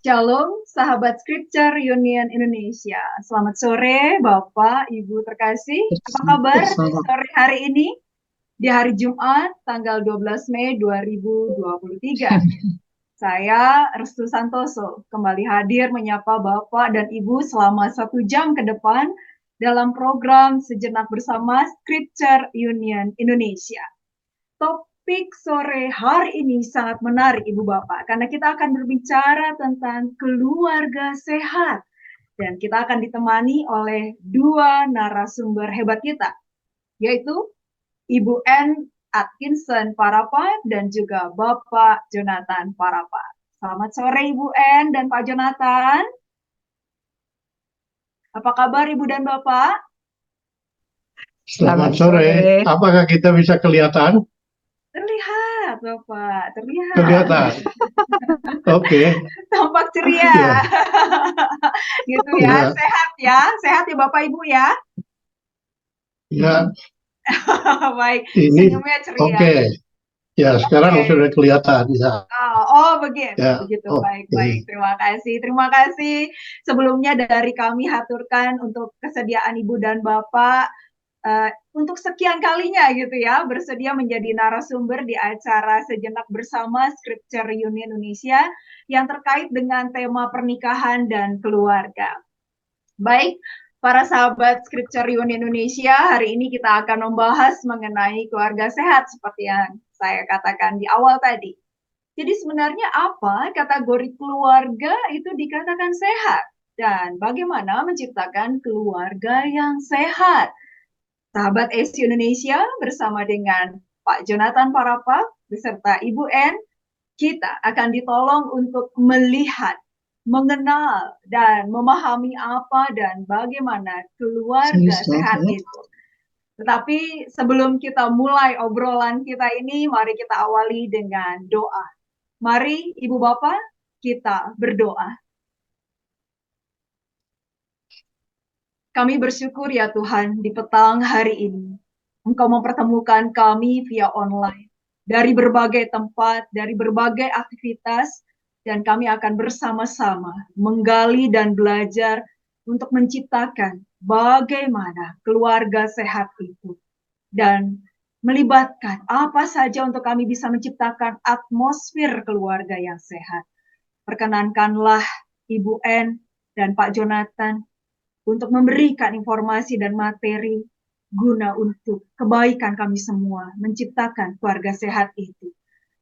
Shalom, sahabat Scripture Union Indonesia. Selamat sore, Bapak, Ibu terkasih. Apa kabar sore hari ini? Di hari Jumat, tanggal 12 Mei 2023. Saya, Restu Santoso, kembali hadir menyapa Bapak dan Ibu selama 1 jam ke depan dalam program Sejenak Bersama Scripture Union Indonesia. Topik sore hari ini sangat menarik Ibu Bapak, karena kita akan berbicara tentang keluarga sehat. Dan kita akan ditemani oleh dua narasumber hebat kita, yaitu Ibu Ann Atkinson Parapa dan juga Bapak Jonathan Parapa. Selamat sore Ibu Ann dan Pak Jonathan. Apa kabar Ibu dan Bapak? Selamat sore. Apakah kita bisa kelihatan? Terlihat, Bapak. Terlihat. Kelihatan. Oke. Tampak ceria. Ya. Gitu ya. Sehat ya. Sehat ya Bapak Ibu ya. Ya. Baik. Ini Senyumnya ceria. Oke. Ya, sekarang sudah kelihatan ya. Oh, begitu. Ya. Begitu. Baik. Terima kasih. Terima kasih. Sebelumnya dari kami haturkan untuk kesediaan Ibu dan Bapak untuk sekian kalinya gitu ya, bersedia menjadi narasumber di acara Sejenak Bersama Scripture Union Indonesia yang terkait dengan tema pernikahan dan keluarga. Baik, para sahabat Scripture Union Indonesia, hari ini kita akan membahas mengenai keluarga sehat seperti yang saya katakan di awal tadi. Jadi sebenarnya apa kategori keluarga itu dikatakan sehat? Dan bagaimana menciptakan keluarga yang sehat? Sahabat SU Indonesia bersama dengan Pak Jonathan Parapa beserta Ibu Ann, kita akan ditolong untuk melihat, mengenal, dan memahami apa dan bagaimana keluarga sehat itu. Tetapi sebelum kita mulai obrolan kita ini, mari kita awali dengan doa. Mari Ibu Bapak, kita berdoa. Kami bersyukur ya Tuhan di petang hari ini. Engkau mempertemukan kami via online. Dari berbagai tempat, dari berbagai aktivitas. Dan kami akan bersama-sama menggali dan belajar untuk menciptakan bagaimana keluarga sehat itu. Dan melibatkan apa saja untuk kami bisa menciptakan atmosfer keluarga yang sehat. Perkenankanlah Ibu Ann dan Pak Jonathan untuk memberikan informasi dan materi guna untuk kebaikan kami semua, menciptakan keluarga sehat itu.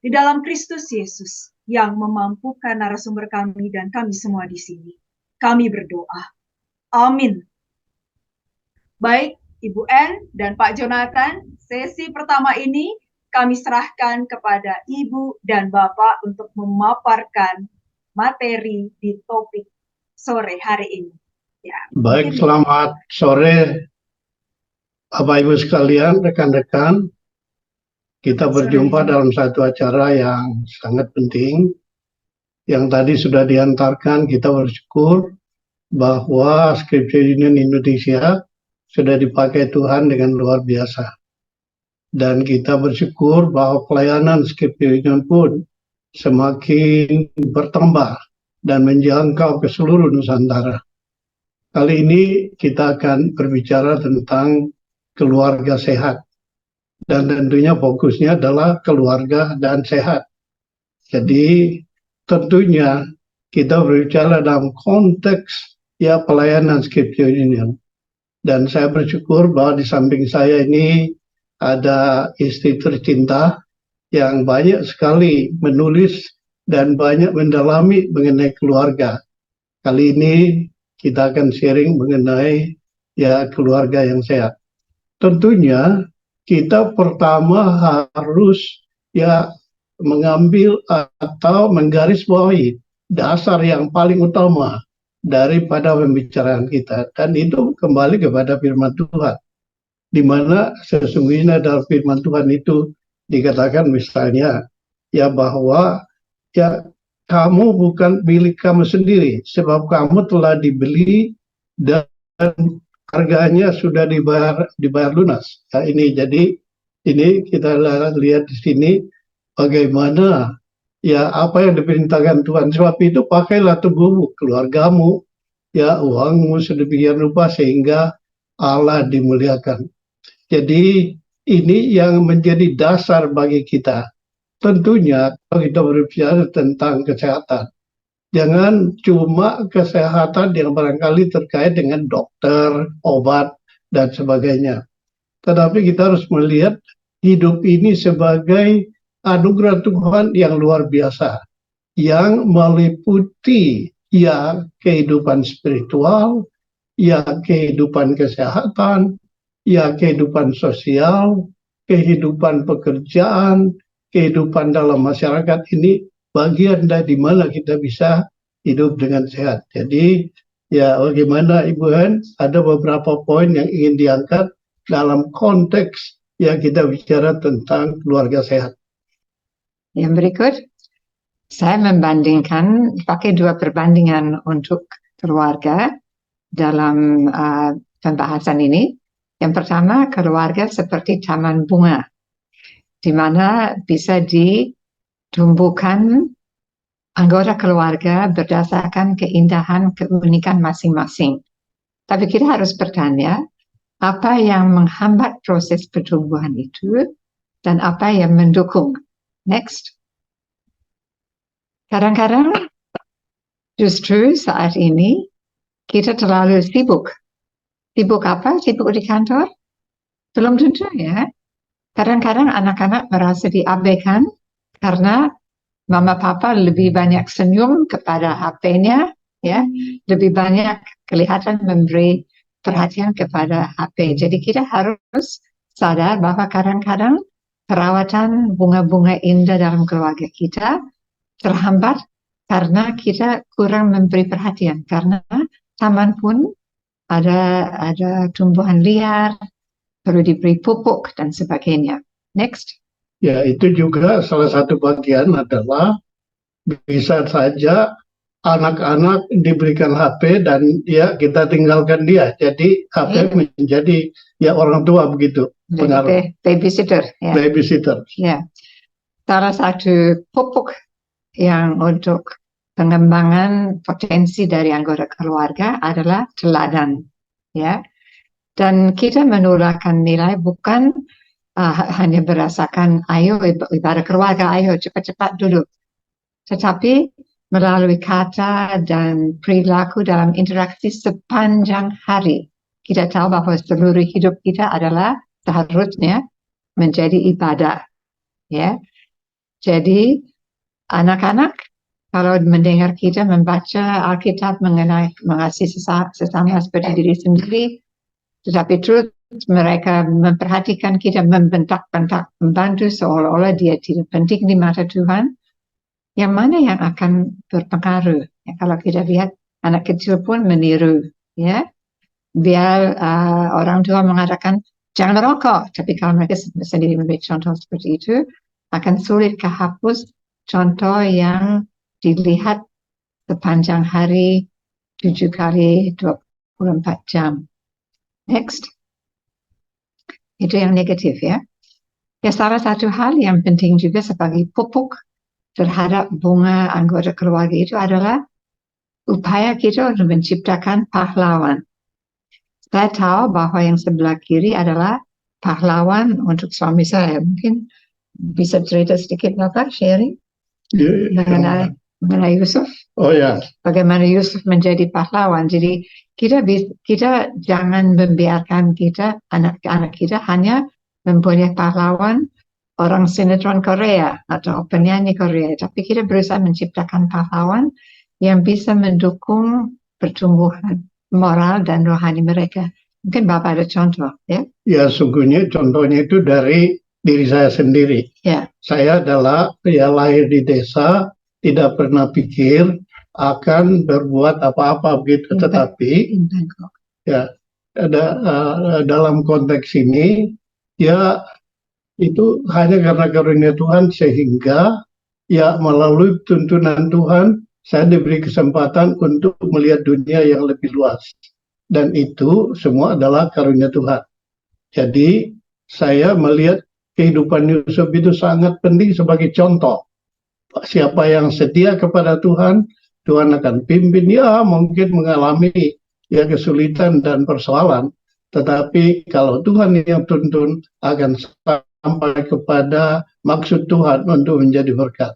Di dalam Kristus Yesus yang memampukan narasumber kami dan kami semua di sini. Kami berdoa. Amin. Baik, Ibu Ann dan Pak Jonathan, sesi pertama ini kami serahkan kepada Ibu dan Bapak untuk memaparkan materi di topik sore hari ini. Ya, baik, selamat sore Bapak Ibu sekalian, rekan-rekan. Kita berjumpa dalam satu acara yang sangat penting. Yang tadi sudah diantarkan, kita bersyukur bahwa Scripture Union Indonesia sudah dipakai Tuhan dengan luar biasa. Dan kita bersyukur bahwa pelayanan Scripture Union pun semakin bertambah dan menjangkau ke seluruh Nusantara. Kali ini kita akan berbicara tentang keluarga sehat. Dan tentunya fokusnya adalah keluarga dan sehat. Jadi tentunya kita berbicara dalam konteks ya pelayanan Scripture Union. Dan saya bersyukur bahwa di samping saya ini ada istri tercinta yang banyak sekali menulis dan banyak mendalami mengenai keluarga. Kali ini kita akan sharing mengenai ya keluarga yang sehat. Tentunya kita pertama harus ya mengambil atau menggarisbawahi dasar yang paling utama daripada pembicaraan kita, dan itu kembali kepada firman Tuhan, di mana sesungguhnya dalam firman Tuhan itu dikatakan misalnya ya bahwa ya kamu bukan milik kamu sendiri, sebab kamu telah dibeli dan harganya sudah dibayar lunas. Ya, ini jadi ini kita lihat di sini bagaimana ya apa yang diperintahkan Tuhan. Sebab itu pakailah tubuhmu, keluargamu, ya uangmu sedemikian rupa sehingga Allah dimuliakan. Jadi ini yang menjadi dasar bagi kita. Tentunya kalau kita berbicara tentang kesehatan, jangan cuma kesehatan yang barangkali terkait dengan dokter, obat, dan sebagainya. Tetapi kita harus melihat hidup ini sebagai anugerah Tuhan yang luar biasa, yang meliputi ya kehidupan spiritual, ya kehidupan kesehatan, ya kehidupan sosial, kehidupan pekerjaan, kehidupan dalam masyarakat. Ini bagian dari mana kita bisa hidup dengan sehat. Jadi ya bagaimana Ibu Hen, ada beberapa poin yang ingin diangkat dalam konteks yang kita bicara tentang keluarga sehat. Yang berikut, saya membandingkan, pakai dua perbandingan untuk keluarga dalam pembahasan ini. Yang pertama, keluarga seperti taman bunga, di mana bisa ditumbuhkan anggota keluarga berdasarkan keindahan, keunikan masing-masing. Tapi kita harus bertanya, apa yang menghambat proses pertumbuhan itu dan apa yang mendukung. Next. Kadang-kadang justru saat ini kita terlalu sibuk. Sibuk apa? Sibuk di kantor? Belum tentu ya. Kadang-kadang anak-anak merasa diabaikan karena mama papa lebih banyak senyum kepada HP-nya, ya, lebih banyak kelihatan memberi perhatian kepada HP. Jadi kita harus sadar bahwa kadang-kadang perawatan bunga-bunga indah dalam keluarga kita terhambat karena kita kurang memberi perhatian. Karena taman pun ada tumbuhan liar, perlu diberi pupuk dan sebagainya. Next. Ya, itu juga salah satu bagian adalah bisa saja anak-anak diberikan HP dan ya kita tinggalkan dia. Jadi HP menjadi ya orang tua begitu. Pengaruh. Babysitter. Ya. Babysitter. Ya. Salah satu pupuk yang untuk pengembangan potensi dari anggota keluarga adalah teladan. Ya. Dan kita menularkan nilai bukan hanya berdasarkan ayo ibarat keluarga, ayo cepat-cepat duduk. Tetapi melalui kata dan perilaku dalam interaksi sepanjang hari. Kita tahu bahwa seluruh hidup kita adalah seharusnya menjadi ibadah. Ya. Jadi anak-anak kalau mendengar kita membaca Alkitab mengenai mengasihi sesama seperti diri sendiri, tetapi terus mereka memperhatikan kita membentak-bentak membantu seolah-olah dia tidak penting di mata Tuhan, yang mana yang akan berpengaruh? Ya, kalau kita lihat anak kecil pun meniru, ya, biar orang tua mengatakan jangan merokok, tapi kalau mereka sendiri memberi contoh seperti itu, akan sulit kehapus contoh yang dilihat sepanjang hari 7 kali 24 jam. Next. Itu yang negatif ya. Ya, salah satu hal yang penting juga sebagai pupuk terhadap bunga anggota keluarga itu adalah upaya kita untuk menciptakan pahlawan. Saya tahu bahwa yang sebelah kiri adalah pahlawan untuk suami saya. Mungkin bisa cerita sedikit Bapak, sharing mengenai Yusuf. Oh ya. Bagaimana Yusuf menjadi pahlawan. Jadi kita jangan membiarkan kita anak-anak kita hanya mempunyai pahlawan orang sinetron Korea atau penyanyi Korea, tapi kita berusaha menciptakan pahlawan yang bisa mendukung pertumbuhan moral dan rohani mereka. Mungkin Bapak ada contoh, ya? Ya, sungguhnya contohnya itu dari diri saya sendiri. Ya. Saya adalah lahir di desa, tidak pernah pikir akan berbuat apa-apa begitu, tetapi ya dalam konteks ini ya itu hanya karena karunia Tuhan sehingga ya melalui tuntunan Tuhan saya diberi kesempatan untuk melihat dunia yang lebih luas, dan itu semua adalah karunia Tuhan. Jadi saya melihat kehidupan Yusuf itu sangat penting sebagai contoh siapa yang setia kepada Tuhan, Tuhan akan pimpin. Ya, mungkin mengalami ya kesulitan dan persoalan, tetapi kalau Tuhan yang tuntun akan sampai kepada maksud Tuhan untuk menjadi berkat.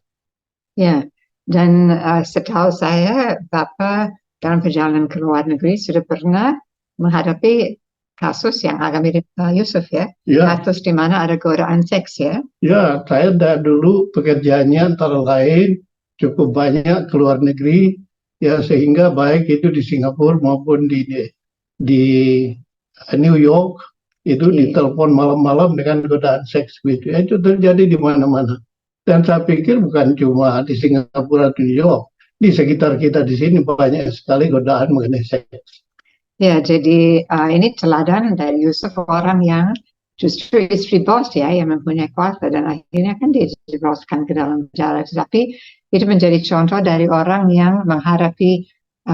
Ya, dan setahu saya Bapak dalam perjalanan ke luar negeri sudah pernah menghadapi kasus yang agak mirip Yusuf ya, Ya, kasus di mana ada godaan seks ya. ya, saya dulu pekerjaannya antara lain cukup banyak ke luar negeri, ya sehingga baik itu di Singapura maupun di New York itu ditelepon malam-malam dengan godaan seks gitu. Ya, itu terjadi di mana-mana. Dan saya pikir bukan cuma di Singapura atau New York, di sekitar kita di sini banyak sekali godaan mengenai seks. Ya, jadi ini teladan dari Yusuf, orang yang justru istri bos ya, yang mempunyai kuasa dan akhirnya kan dia dijebloskan ke dalam penjara. Tetapi itu menjadi contoh dari orang yang menghadapi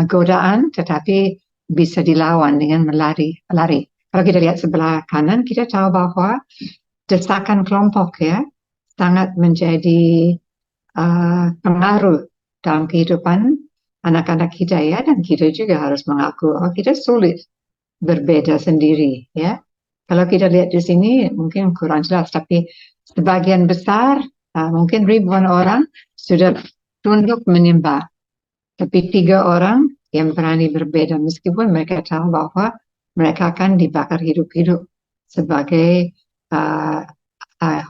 godaan tetapi bisa dilawan dengan melari. Kalau kita lihat sebelah kanan, kita tahu bahwa desakan kelompok ya sangat menjadi pengaruh dalam kehidupan anak-anak kita ya, dan kita juga harus mengaku kita sulit berbeda sendiri ya. Kalau kita lihat di sini mungkin kurang jelas, tapi sebagian besar mungkin ribuan orang sudah tunduk menyembah, tapi 3 orang yang berani berbeda meskipun mereka tahu bahwa mereka akan dibakar hidup-hidup sebagai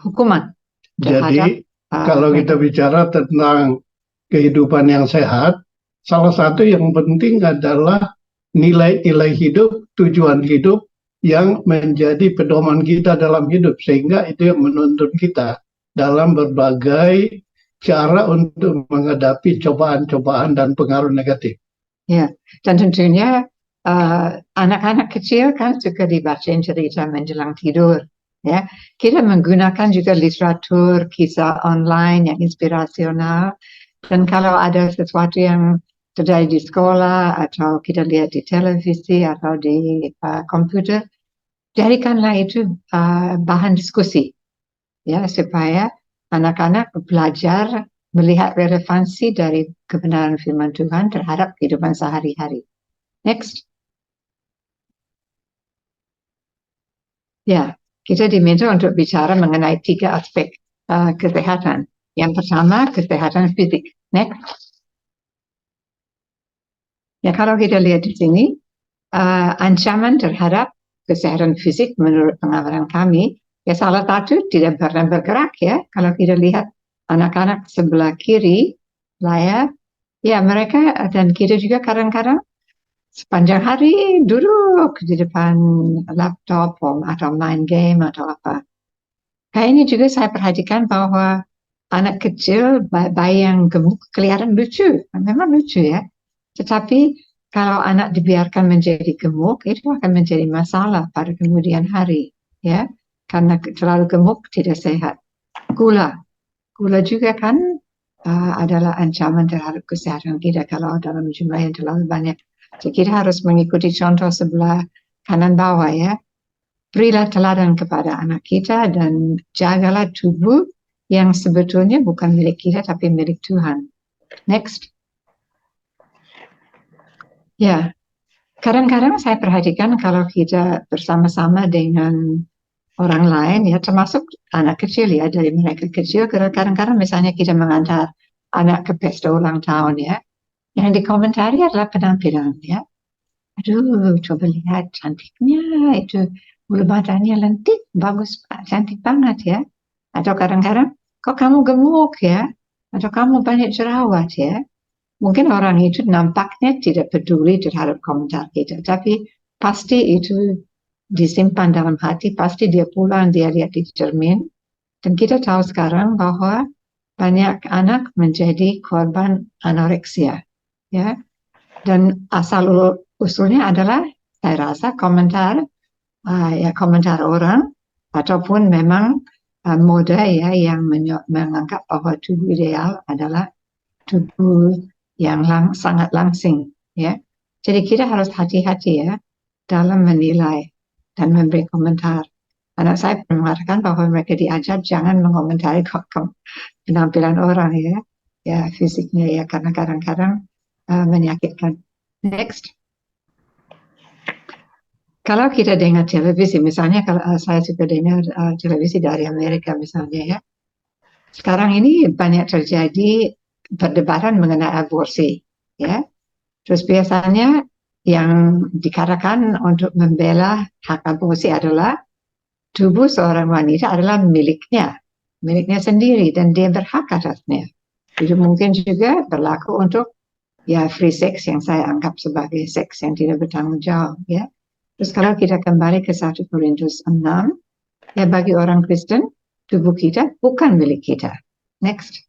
hukuman terhadap. Jadi kalau kita bicara tentang kehidupan yang sehat, salah satu yang penting adalah nilai-nilai hidup, tujuan hidup yang menjadi pedoman kita dalam hidup, sehingga itu yang menuntun kita dalam berbagai cara untuk menghadapi cobaan-cobaan dan pengaruh negatif. Ya, dan tentunya anak-anak kecil kan suka dibacain cerita menjelang tidur. Ya, kita menggunakan juga literatur, kisah online yang inspirasional. Dan kalau ada sesuatu yang terjadi di sekolah atau kita lihat di televisi atau di komputer, jadikanlah itu bahan diskusi, ya, supaya anak-anak belajar melihat relevansi dari kebenaran firman Tuhan terhadap kehidupan sehari-hari. Next. Ya, kita diminta untuk bicara mengenai 3 aspek kesehatan. Yang pertama, kesehatan fisik. Next. Ya, kalau kita lihat di sini, ancaman terhadap kesehatan fisik menurut pengamatan kami, ya salah satu tidak pernah bergerak ya. Kalau kita lihat anak-anak sebelah kiri layar, ya mereka dan kita juga kadang-kadang sepanjang hari duduk di depan laptop atau main game atau apa. Kayak ini juga saya perhatikan bahwa anak kecil, bayi yang gemuk kelihatan lucu, memang lucu ya. Tetapi kalau anak dibiarkan menjadi gemuk, itu akan menjadi masalah pada kemudian hari, ya, karena terlalu gemuk tidak sehat. Gula juga kan adalah ancaman terhadap kesehatan kita kalau dalam jumlah yang terlalu banyak. Jadi kita harus mengikuti contoh sebelah kanan bawah ya. Berilah teladan kepada anak kita dan jagalah tubuh yang sebetulnya bukan milik kita tapi milik Tuhan. Next. Ya, kadang-kadang saya perhatikan kalau kita bersama-sama dengan orang lain ya, termasuk anak kecil ya, dari mereka kecil, kadang-kadang misalnya kita mengantar anak ke pesta ulang tahun ya, yang dikomentari adalah penampilan ya. Aduh, coba lihat cantiknya, itu bulu matanya lentik, bagus, cantik banget ya. Atau kadang-kadang, kok kamu gemuk ya? Atau kamu banyak jerawat ya? Mungkin orang itu nampaknya tidak peduli terhadap komentar kita, tapi pasti itu disimpan dalam hati, pasti dia pulang, dia lihat di cermin. Dan kita tahu sekarang bahwa banyak anak menjadi korban anoreksia, ya. Dan asal usulnya adalah, saya rasa komentar orang ataupun memang mode ya yang menganggap bahwa tubuh ideal adalah tubuh yang sangat langsing ya. Jadi kita harus hati-hati ya dalam menilai dan memberi komentar. Anak saya mengatakan bahwa mereka diajar jangan mengomentari penampilan orang ya. ya fisiknya ya, karena kadang-kadang menyakitkan. Next. Kalau kita dengar televisi, misalnya kalau saya suka dengar televisi dari Amerika misalnya ya, sekarang ini banyak terjadi perdebatan mengenai aborsi, ya. Terus biasanya yang dikatakan untuk membela hak aborsi adalah tubuh seorang wanita adalah miliknya sendiri dan dia berhak atasnya. Itu mungkin juga berlaku untuk ya free sex yang saya anggap sebagai seks yang tidak bertanggung jawab, ya. Terus kalau kita kembali ke 1 Korintus 6, ya bagi orang Kristen, tubuh kita bukan milik kita. Next.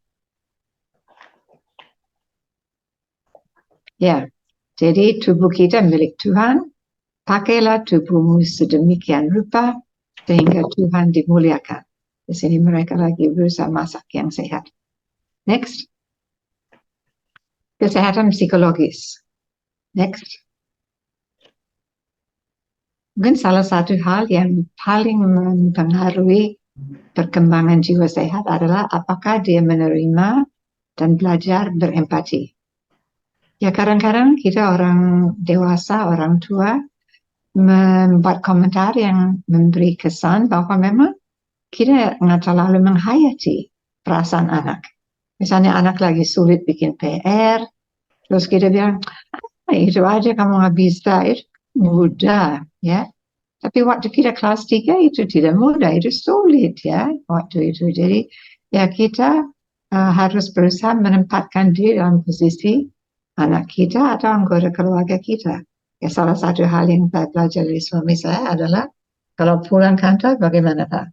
Ya, jadi tubuh kita milik Tuhan, pakailah tubuhmu sedemikian rupa sehingga Tuhan dimuliakan. Di sini mereka lagi berusaha masak yang sehat. Next. Kesehatan psikologis. Next. Mungkin salah satu hal yang paling mempengaruhi perkembangan jiwa sehat adalah apakah dia menerima dan belajar berempati. Ya kadang-kadang kita orang dewasa, orang tua membuat komentar yang memberi kesan bahwa memang kita nggak terlalu menghayati perasaan anak. Misalnya anak lagi sulit bikin PR, terus kita bilang, itu aja kamu nggak bisa, itu mudah, ya. Tapi waktu kita kelas 3 itu tidak mudah, itu sulit ya waktu itu. Jadi ya kita harus berusaha menempatkan diri dalam posisi anak kita atau anggota keluarga kita. Ya salah satu hal yang saya belajar dari suami saya adalah kalau pulang kantor bagaimana Pak?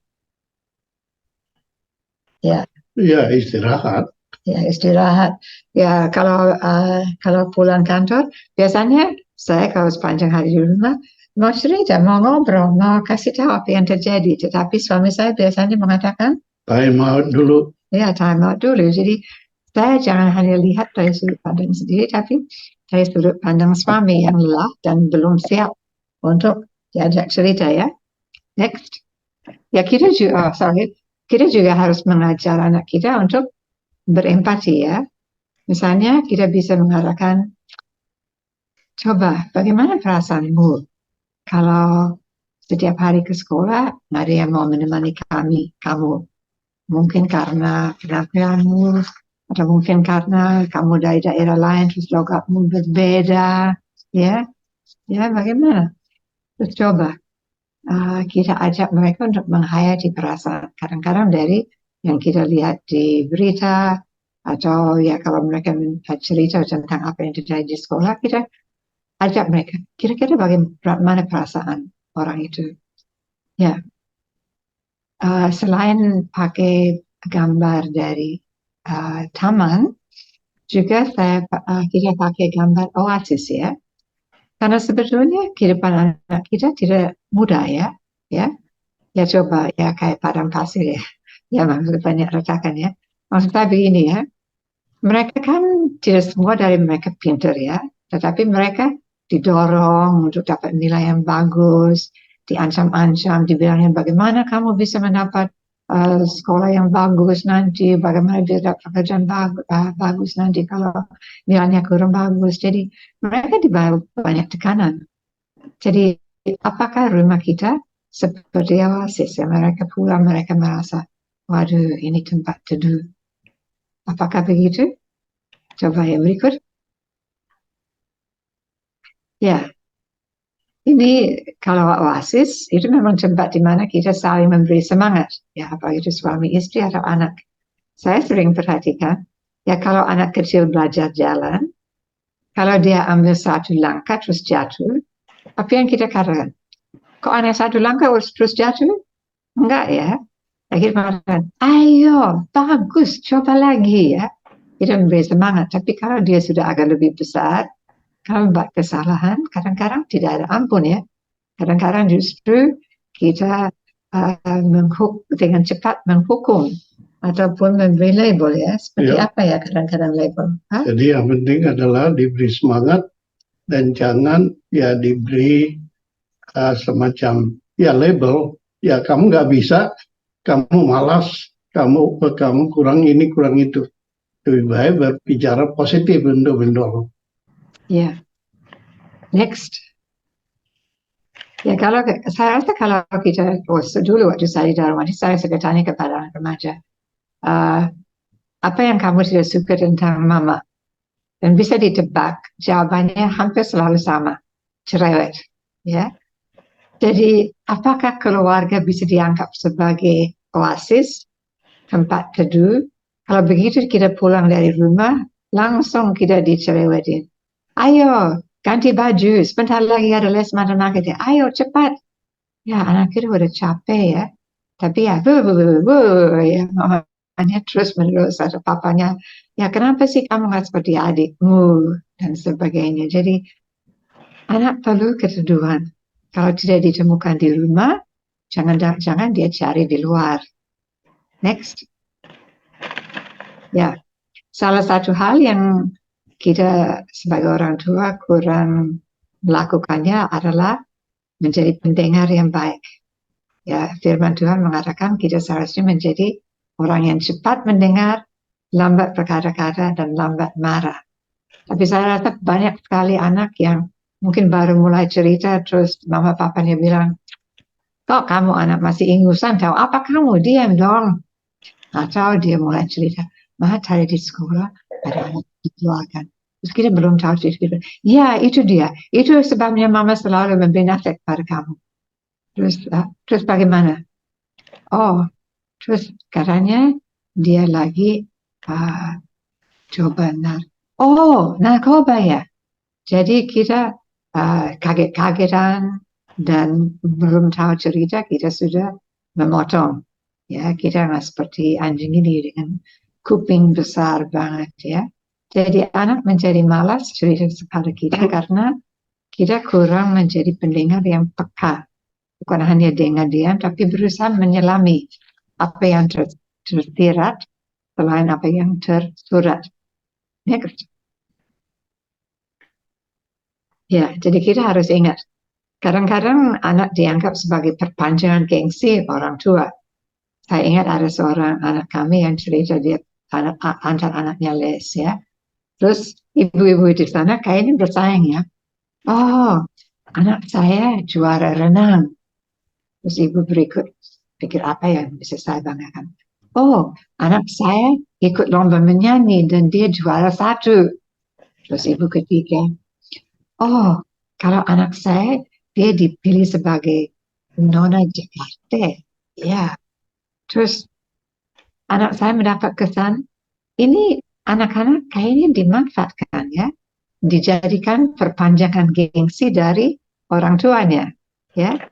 Ya. Ya istirahat. Ya istirahat. Ya kalau pulang kantor biasanya saya kalau sepanjang hari di rumah mau cerita, mau ngobrol, mau kasih tahu apa yang terjadi. Tetapi suami saya biasanya mengatakan Time out dulu. ya time out dulu. Jadi saya jangan hanya lihat dari sudut pandang sendiri, tapi dari sudut pandang suami yang lelah dan belum siap untuk diajak cerita ya. Next. Ya kita juga harus mengajar anak kita untuk berempati ya. Misalnya kita bisa mengatakan, coba bagaimana perasaanmu kalau setiap hari ke sekolah nggak ada yang mau menemani kamu. Mungkin karena penampilanmu, atau mungkin karena kamu dari daerah lain terus logatmu berbeda, ya bagaimana? Terus coba kita ajak mereka untuk menghayati perasaan. Kadang-kadang dari yang kita lihat di berita atau ya kalau mereka cerita tentang apa yang terjadi di sekolah, kita ajak mereka. Kira-kira bagaimana perasaan orang itu? Ya, selain pakai gambar dari taman, juga kita pakai gambar oasis ya. Karena sebetulnya kehidupan anak kita tidak mudah ya. Ya coba ya kayak padang pasir ya. Ya maksudnya banyak retakan ya. Maksud saya begini ya. Mereka kan tidak semua dari mereka pintar ya. Tetapi mereka didorong untuk dapat nilai yang bagus, diancam-ancam, dibilangnya bagaimana kamu bisa mendapat sekolah yang bagus nanti, bagaimana dia dapat pekerjaan bagus nanti kalau nilainya kurang bagus. Jadi mereka diberi banyak tekanan. Jadi apakah rumah kita seperti oasis ya? Mereka pulang, mereka merasa, waduh ini tempat teduh. Apakah begitu? Coba yang berikut. Ya, ini kalau oasis itu memang tempat di mana kita saling memberi semangat. Ya, apakah itu suami istri atau anak. Saya sering perhatikan, ya kalau anak kecil belajar jalan, kalau dia ambil satu langkah terus jatuh, apa yang kita katakan? Kok anak satu langkah terus jatuh? Enggak ya. Ya kita mengatakan, ayo, bagus, coba lagi ya. Kita memberi semangat. Tapi kalau dia sudah agak lebih besar, kalau membuat kesalahan, kadang-kadang tidak ada ampun ya. Kadang-kadang justru kita dengan cepat menghukum ataupun memberi label ya. Seperti apa ya kadang-kadang label? Jadi yang penting adalah diberi semangat dan jangan ya diberi semacam ya label. Ya kamu nggak bisa, kamu malas, kamu kurang ini kurang itu. lebih baik berbicara positif untuk mendorong. Ya, next. Ya, kalau saya rasa kalau kita, dulu waktu saya di Darwin, saya suka tanya kepada anak remaja, apa yang kamu tidak suka tentang mama? Dan bisa ditebak, jawabannya hampir selalu sama, cerewet. Ya, jadi apakah keluarga bisa dianggap sebagai oasis, tempat teduh? Kalau begitu kita pulang dari rumah, langsung kita dicerewetin. Ayo, ganti baju, sebentar lagi ada les matematika. Ayo, cepat. Ya, anak kita udah capek ya. Tapi ya, ya, mamanya terus menerus atau papanya, ya kenapa sih kamu nggak seperti adikmu dan sebagainya. Jadi anak perlu keteduhan. Kalau tidak ditemukan di rumah, jangan dia cari di luar. Next. Ya, salah satu hal yang kita sebagai orang tua kurang melakukannya adalah menjadi pendengar yang baik. Ya, firman Tuhan mengatakan kita seharusnya menjadi orang yang cepat mendengar, lambat berkata-kata, dan lambat marah. Tapi saya rasa banyak sekali anak yang mungkin baru mulai cerita, terus mama papanya bilang, kok kamu anak masih ingusan, tahu apa kamu, diam dong. Atau dia mulai cerita, mah tadi di sekolah ada anak dikeluarkan. Terus kita belum tahu cerita. Ya, itu dia. Itu sebabnya mama selalu memberi nasihat pada kamu. Terus bagaimana? Oh, terus katanya dia lagi coba narkoba ya. Jadi kita kaget-kagetan dan belum tahu cerita, kita sudah memotong. Ya, kita nggak seperti anjing ini dengan kuping besar banget ya. Jadi anak menjadi malas cerita kepada kita karena kita kurang menjadi pendengar yang peka. Bukan hanya dengar diam, tapi berusaha menyelami apa yang tersirat selain apa yang tersurat. Ya, jadi kita harus ingat, kadang-kadang anak dianggap sebagai perpanjangan gengsi orang tua. Saya ingat ada seorang anak kami yang cerita dia antar anaknya les ya. Terus ibu-ibu di sana kayaknya bersaing ya. Oh, anak saya juara renang. Terus ibu berikut pikir apa yang bisa saya banggakan. Oh, anak saya ikut lomba menyanyi dan dia juara 1. Terus ibu ketiga, oh, kalau anak saya dia dipilih sebagai Nona Jakarta. Ya, terus anak saya mendapat kesan, ini anak-anak kayaknya dimanfaatkan ya, dijadikan perpanjangan gengsi dari orang tuanya. Ya,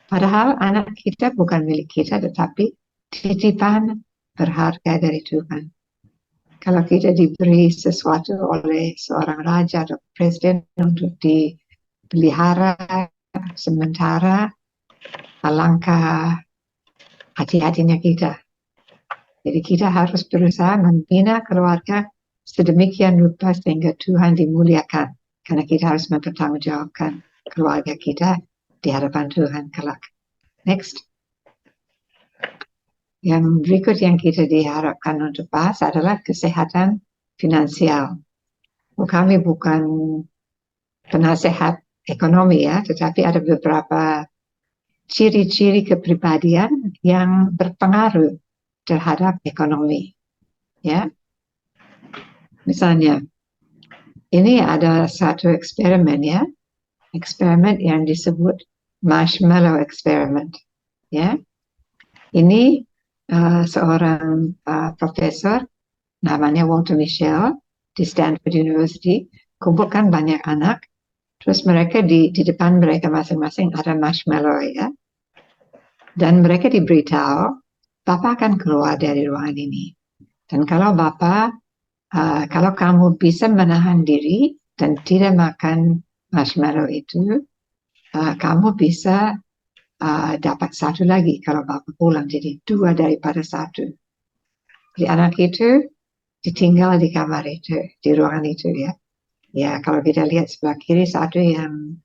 padahal anak kita bukan milik kita, tetapi titipan berharga dari Tuhan. Kalau kita diberi sesuatu oleh seorang raja atau presiden untuk dipelihara sementara, alangkah hati-hatinya kita. Jadi kita harus berusaha membina keluarga sedemikian rupa sehingga Tuhan dimuliakan. Karena kita harus mempertanggungjawabkan keluarga kita di hadapan Tuhan kelak. Next. Yang berikut yang kita diharapkan untuk bahas adalah kesehatan finansial. Kami bukan penasehat ekonomi ya, tetapi ada beberapa ciri-ciri kepribadian yang berpengaruh terhadap ekonomi. Ya, misalnya, ini ada satu eksperimen ya, eksperimen yang disebut marshmallow experiment. Ya, ini seorang profesor namanya Walter Mischel di Stanford University kumpulkan banyak anak, terus mereka di depan mereka masing-masing ada marshmallow ya, dan mereka diberitahu Bapak akan keluar dari ruangan ini, dan kalau Bapak kalau kamu bisa menahan diri dan tidak makan marshmallow itu, kamu bisa dapat 1 lagi kalau Bapak pulang, jadi 2 daripada 1. Jadi anak itu ditinggal di kamar itu, di ruangan itu ya. Ya, kalau kita lihat sebelah kiri satu yang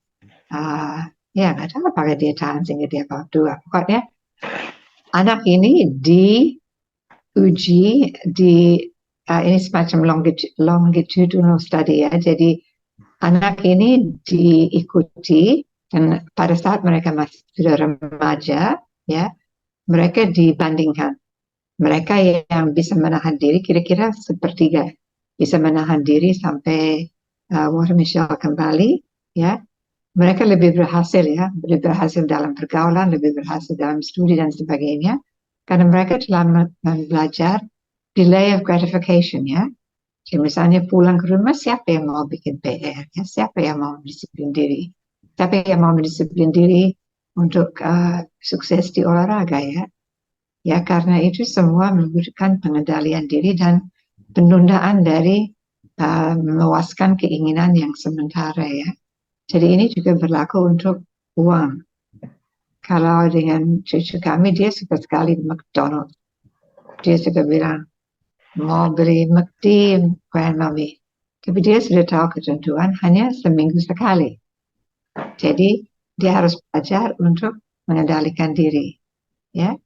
ya nggak tahu apakah dia tahan sehingga dia bawa 2. Pokoknya anak ini diuji di ini semacam longitudinal study ya. Jadi anak ini diikuti dan pada saat mereka masih sudah remaja, ya, mereka dibandingkan. Mereka yang bisa menahan diri kira-kira sepertiga, bisa menahan diri sampai Walter Mischel kembali, ya. Mereka lebih berhasil ya, lebih berhasil dalam pergaulan, lebih berhasil dalam studi dan sebagainya, karena mereka telah belajar delay of gratification ya. Jadi misalnya pulang ke rumah, siapa yang mau bikin PR? Ya? Siapa yang mau disiplin diri? Siapa yang mau disiplin diri untuk sukses di olahraga ya? Ya karena itu semua membutuhkan pengendalian diri dan penundaan dari memuaskan keinginan yang sementara ya. Jadi ini juga berlaku untuk uang. Kalau dengan cucu kami, dia suka sekali McDonald's. Dia suka bilang, mau beli McD, grandmommy. Tapi dia sudah tahu ketentuan hanya seminggu sekali. Jadi dia harus belajar untuk mengendalikan diri. Ya,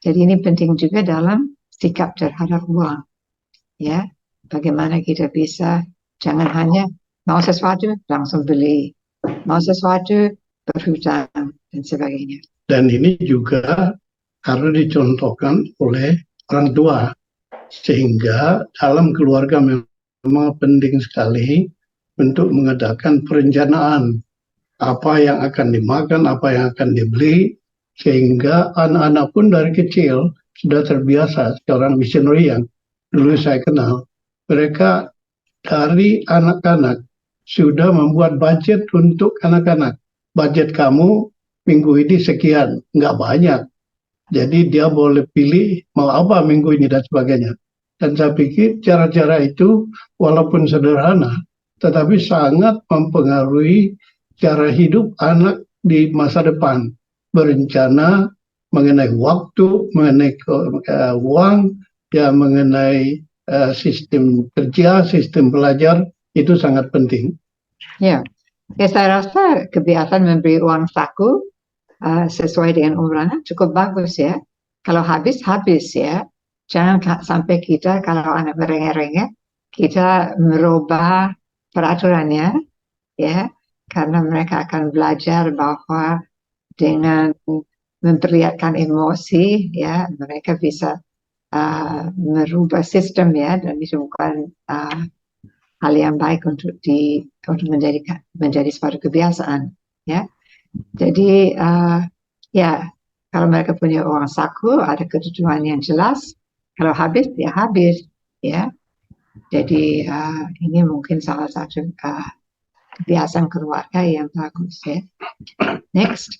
jadi ini penting juga dalam sikap terhadap uang. Ya, bagaimana kita bisa jangan hanya mau sesuatu langsung beli, mau sesuatu berhutang dan sebagainya. Dan ini juga harus dicontohkan oleh orang tua. Sehingga dalam keluarga memang penting sekali untuk mengadakan perencanaan apa yang akan dimakan, apa yang akan dibeli, sehingga anak-anak pun dari kecil sudah terbiasa. Seorang misioneri yang dulu saya kenal, mereka dari anak-anak sudah membuat budget untuk anak-anak. Budget kamu minggu ini sekian, nggak banyak. Jadi dia boleh pilih mau apa minggu ini dan sebagainya. Dan saya pikir cara-cara itu walaupun sederhana, tetapi sangat mempengaruhi cara hidup anak di masa depan. Berencana mengenai waktu, mengenai uang, ya mengenai sistem kerja, sistem belajar, itu sangat penting. Ya, saya rasa kebiasaan memberi uang saku sesuai dengan umurnya cukup bagus ya. Kalau habis ya. Jangan sampai kita kalau anak merengek-rengek kita merubah peraturannya ya, karena mereka akan belajar bahwa dengan memperlihatkan emosi ya mereka bisa merubah sistem ya, dan itu bukan hal yang baik untuk menjadi suatu kebiasaan ya. Jadi ya kalau mereka punya uang saku ada ketentuan yang jelas, kalau habis ya habis ya. Jadi ini mungkin salah satu kebiasaan keluarga yang bagus ya. Next.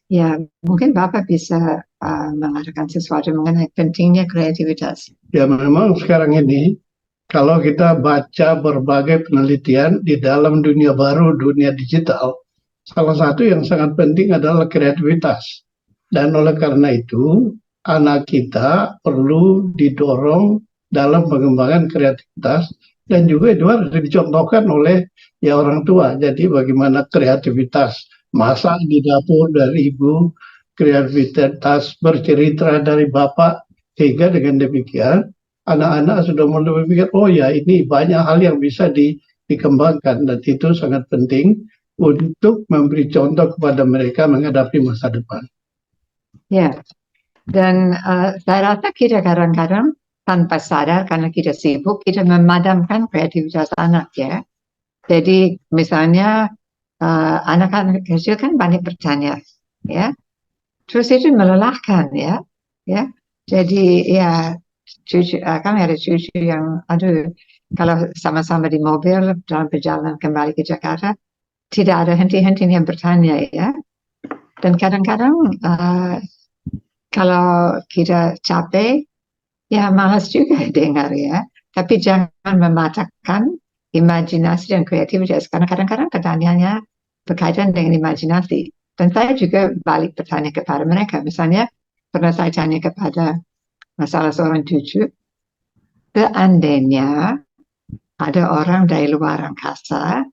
Ya, mungkin Bapak bisa mengatakan sesuatu mengenai pentingnya kreativitas. Ya memang sekarang ini kalau kita baca berbagai penelitian di dalam dunia baru, dunia digital, salah satu yang sangat penting adalah kreativitas. Dan oleh karena itu, anak kita perlu didorong dalam pengembangan kreativitas dan juga itu harus dicontohkan oleh ya orang tua. Jadi bagaimana kreativitas masak di dapur dari ibu, kreativitas bercerita dari bapak, sehingga dengan demikian anak-anak sudah mulai berpikir, oh ya ini banyak hal yang bisa dikembangkan dan itu sangat penting untuk memberi contoh kepada mereka menghadapi masa depan. Ya, dan saya rasa kita kadang-kadang tanpa sadar karena kita sibuk, kita memadamkan kreativitas anak ya. Jadi misalnya anak-anak kecil kan banyak bertanya ya, terus itu melelahkan ya. Jadi ya kami ada cucu yang kalau sama-sama di mobil dalam perjalanan kembali ke Jakarta tidak ada henti-hentinya bertanya ya. Dan kadang-kadang kalau kita capek, ya malas juga dengar ya. Tapi jangan mematahkan imajinasi dan kreativitas. Karena kadang-kadang pertanyaannya berkaitan dengan imajinasi. Dan saya juga balik bertanya kepada mereka. Misalnya, pernah saya tanya kepada salah seorang cucu, seandainya ada orang dari luar angkasa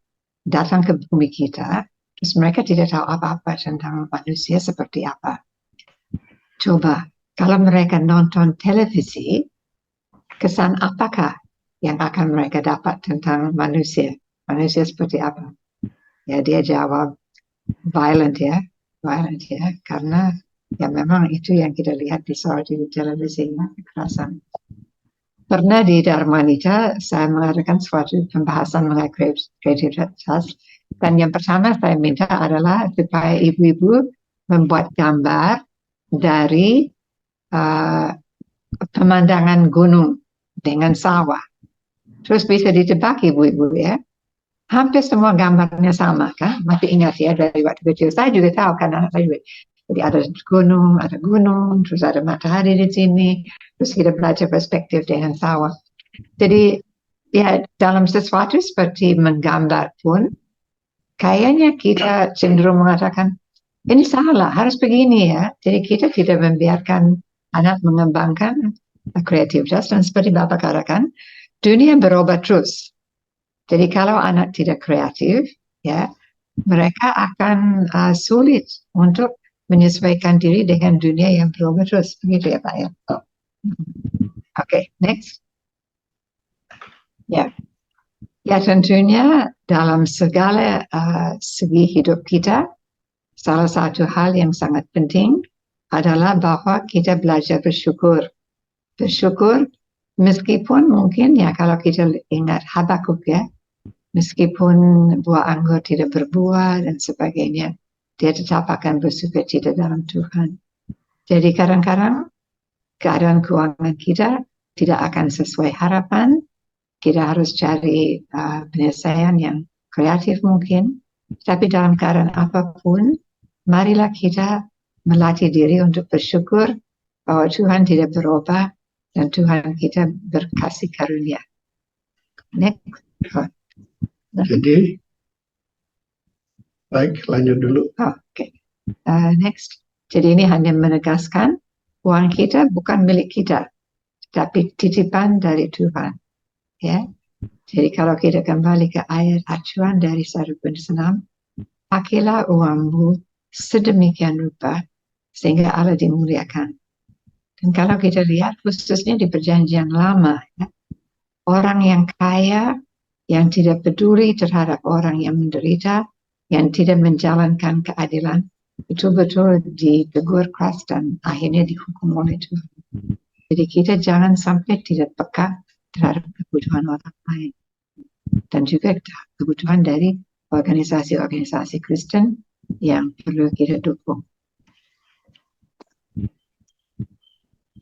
datang ke bumi kita, terus mereka tidak tahu apa-apa tentang manusia seperti apa. Coba, kalau mereka nonton televisi, kesan apakah yang akan mereka dapat tentang manusia? Manusia seperti apa? Ya, dia jawab violent ya, karena ya memang itu yang kita lihat di televisi, kekerasan. Pernah di Dharmanita saya mengadakan suatu pembahasan mengenai kreativitas, dan yang pertama saya minta adalah supaya ibu-ibu membuat gambar dari pemandangan gunung dengan sawah. Terus bisa ditebak ibu-ibu ya. Hampir semua gambarnya sama kan? Masih ingat ya dari waktu kecil. Saya juga tahu kan anak saya juga. Jadi ada gunung, terus ada matahari di sini, terus kita belajar perspektif dengan sawah. Jadi ya dalam sesuatu seperti menggambar pun, kayaknya kita cenderung mengatakan, ini salah, harus begini ya. Jadi kita tidak membiarkan anak mengembangkan kreativitas, dan seperti Bapak katakan, dunia berubah terus. Jadi kalau anak tidak kreatif, ya mereka akan sulit untuk menyesuaikan diri dengan dunia yang berubah terus. Begitu ya Pak ya. Oke, next. Ya, ya tentunya dalam segala segi hidup kita, salah satu hal yang sangat penting adalah bahwa kita belajar bersyukur. Bersyukur meskipun mungkin ya kalau kita ingat Habakuk ya, meskipun buah anggur tidak berbuah dan sebagainya, dia tetap akan bersukacita dalam Tuhan. Jadi kadang-kadang keadaan keuangan kita tidak akan sesuai harapan. Kita harus cari penyelesaian yang kreatif mungkin. Tapi dalam keadaan apapun, marilah kita melatih diri untuk bersyukur bahwa Tuhan tidak berubah dan Tuhan kita berkasih karunia. Next. Jadi, baik, lanjut dulu. Oke. Next. Jadi ini hanya menegaskan uang kita bukan milik kita, tapi titipan dari Tuhan. Ya. Jadi kalau kita kembali ke ayat acuan dari 1 Korintus 6, pakailah uangmu sedemikian rupa sehingga Allah dimuliakan. Dan kalau kita lihat khususnya di perjanjian lama, ya, orang yang kaya yang tidak peduli terhadap orang yang menderita, yang tidak menjalankan keadilan, betul-betul ditegur keras dan akhirnya dihukum oleh Tuhan. Jadi kita jangan sampai tidak peka terhadap kebutuhan orang lain. Dan juga kebutuhan dari organisasi-organisasi Kristen yang perlu kita dukung.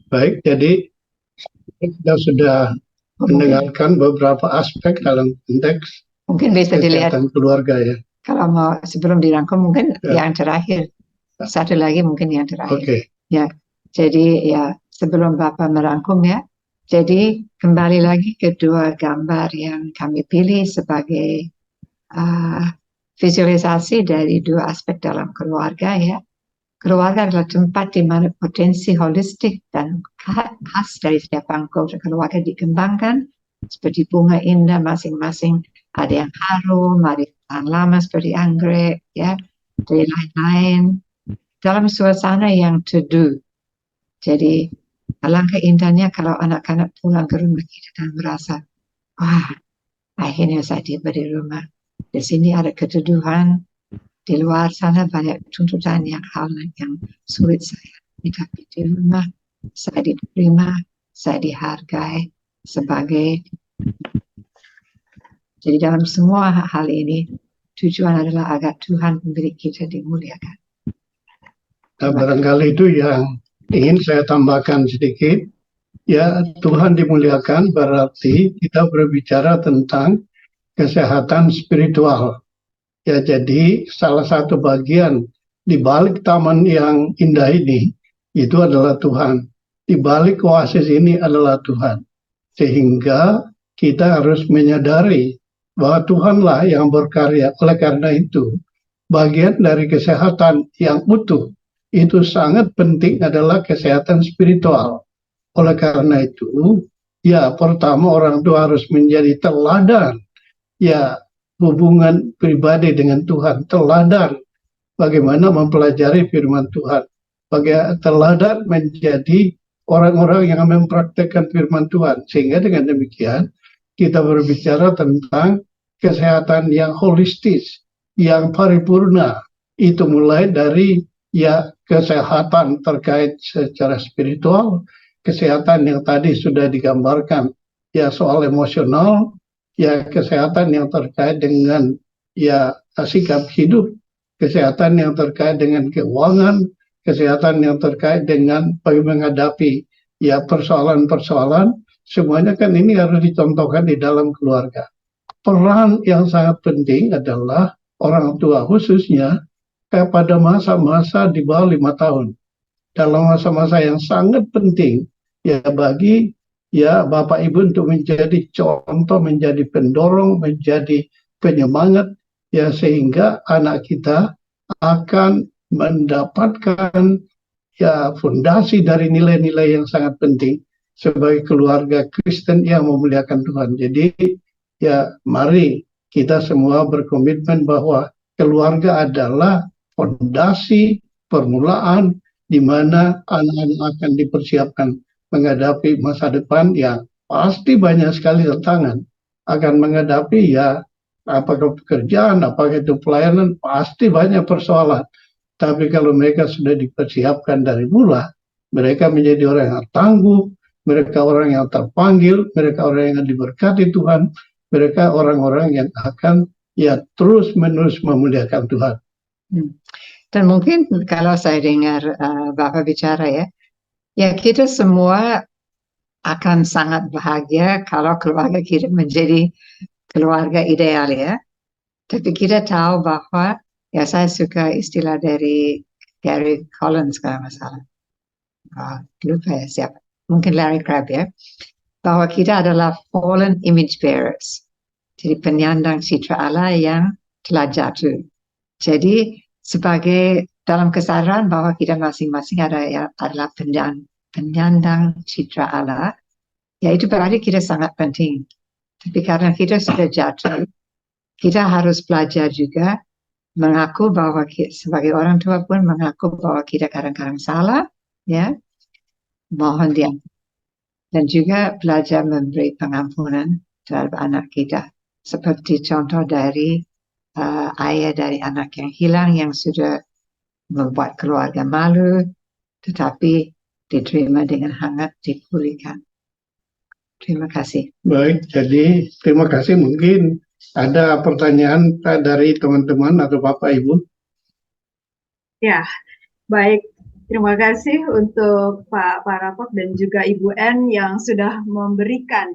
Baik, jadi kita sudah mendengarkan beberapa aspek dalam konteks mungkin bisa dilihat kesehatan keluarga ya. Kalau mau sebelum dirangkum mungkin yang terakhir, satu lagi mungkin yang terakhir. Okay. Ya, jadi ya sebelum Bapak merangkum ya, jadi kembali lagi ke dua gambar yang kami pilih sebagai visualisasi dari dua aspek dalam keluarga ya. Keluarga adalah tempat di mana potensi holistik dan khas dari setiap anggota keluarga dikembangkan, seperti bunga indah masing-masing. Ada yang harum, ada yang tahan lama seperti anggrek, ya, dan lain-lain. Dalam suasana yang teduh. Jadi, alangkah indahnya kalau anak-anak pulang ke rumah kita dan merasa, wah, akhirnya saya tiba di rumah. Di sini ada keteduhan. Di luar sana banyak tuntutan yang sulit saya. Tapi di rumah saya diterima, saya dihargai sebagai. Jadi dalam semua hal ini tujuan adalah agar Tuhan pemilik kita dimuliakan. Nah, barangkali itu yang ingin saya tambahkan sedikit. Ya, Tuhan dimuliakan berarti kita berbicara tentang kesehatan spiritual. Ya, jadi salah satu bagian di balik taman yang indah ini itu adalah Tuhan. Di balik oasis ini adalah Tuhan. Sehingga kita harus menyadari bahwa Tuhanlah yang berkarya. Oleh karena itu, bagian dari kesehatan yang utuh itu sangat penting adalah kesehatan spiritual. Oleh karena itu, ya pertama orang tua harus menjadi teladan. Ya, hubungan pribadi dengan Tuhan, teladan bagaimana mempelajari firman Tuhan. teladan menjadi orang-orang yang mempraktekkan firman Tuhan. Sehingga dengan demikian kita berbicara tentang kesehatan yang holistis, yang paripurna. Itu mulai dari ya kesehatan terkait secara spiritual, kesehatan yang tadi sudah digambarkan, ya soal emosional, ya kesehatan yang terkait dengan ya sikap hidup, kesehatan yang terkait dengan keuangan, kesehatan yang terkait dengan bagaimana menghadapi ya persoalan-persoalan, semuanya kan ini harus dicontohkan di dalam keluarga. Peran yang sangat penting adalah orang tua, khususnya pada masa-masa di bawah 5 tahun. Dalam masa-masa yang sangat penting ya bagi ya Bapak Ibu untuk menjadi contoh, menjadi pendorong, menjadi penyemangat ya sehingga anak kita akan mendapatkan ya fondasi dari nilai-nilai yang sangat penting sebagai keluarga Kristen yang memuliakan Tuhan. Jadi ya mari kita semua berkomitmen bahwa keluarga adalah fondasi permulaan di mana anak-anak akan dipersiapkan menghadapi masa depan yang pasti banyak sekali tantangan, akan menghadapi ya apakah pekerjaan, apakah itu pelayanan, pasti banyak persoalan. Tapi kalau mereka sudah dipersiapkan dari mula, mereka menjadi orang yang tangguh, mereka orang yang terpanggil, mereka orang yang diberkati Tuhan, mereka orang-orang yang akan ya terus-menerus memuliakan Tuhan. Dan mungkin kalau saya dengar Bapak bicara ya kita semua akan sangat bahagia kalau keluarga kita menjadi keluarga ideal ya. Tapi kita tahu bahwa ya saya suka istilah dari Gary Collins kalau nggak salah. Lupa ya siapa. Mungkin Larry Crabb ya. Bahwa kita adalah fallen image bearers. Jadi penyandang citra Allah yang telah jatuh. Jadi sebagai dalam kesadaran bahwa kita masing-masing adalah penyandang citra Allah, ya itu berarti kita sangat penting. Tapi karena kita sudah jatuh, kita harus belajar juga mengaku bahwa sebagai orang tua pun mengaku bahwa kita kadang-kadang salah, ya, mohon dia, dan juga belajar memberi pengampunan terhadap anak kita, seperti contoh dari ayah dari anak yang hilang yang sudah membuat keluarga malu, tetapi diterima dengan hangat, dipulihkan. Terima kasih. Baik, jadi terima kasih. Mungkin ada pertanyaan dari teman-teman atau Bapak Ibu? Ya, baik. Terima kasih untuk Pak Parapok dan juga Ibu N yang sudah memberikan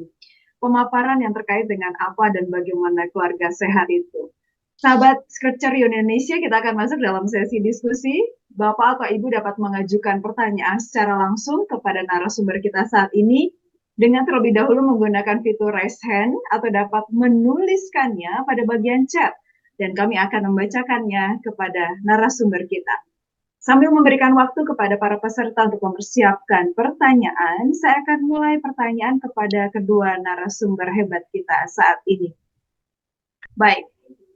pemaparan yang terkait dengan apa dan bagaimana keluarga sehat itu. Sahabat Scripture Indonesia, kita akan masuk dalam sesi diskusi. Bapak atau Ibu dapat mengajukan pertanyaan secara langsung kepada narasumber kita saat ini dengan terlebih dahulu menggunakan fitur raise hand atau dapat menuliskannya pada bagian chat dan kami akan membacakannya kepada narasumber kita. Sambil memberikan waktu kepada para peserta untuk mempersiapkan pertanyaan, saya akan mulai pertanyaan kepada kedua narasumber hebat kita saat ini. Baik,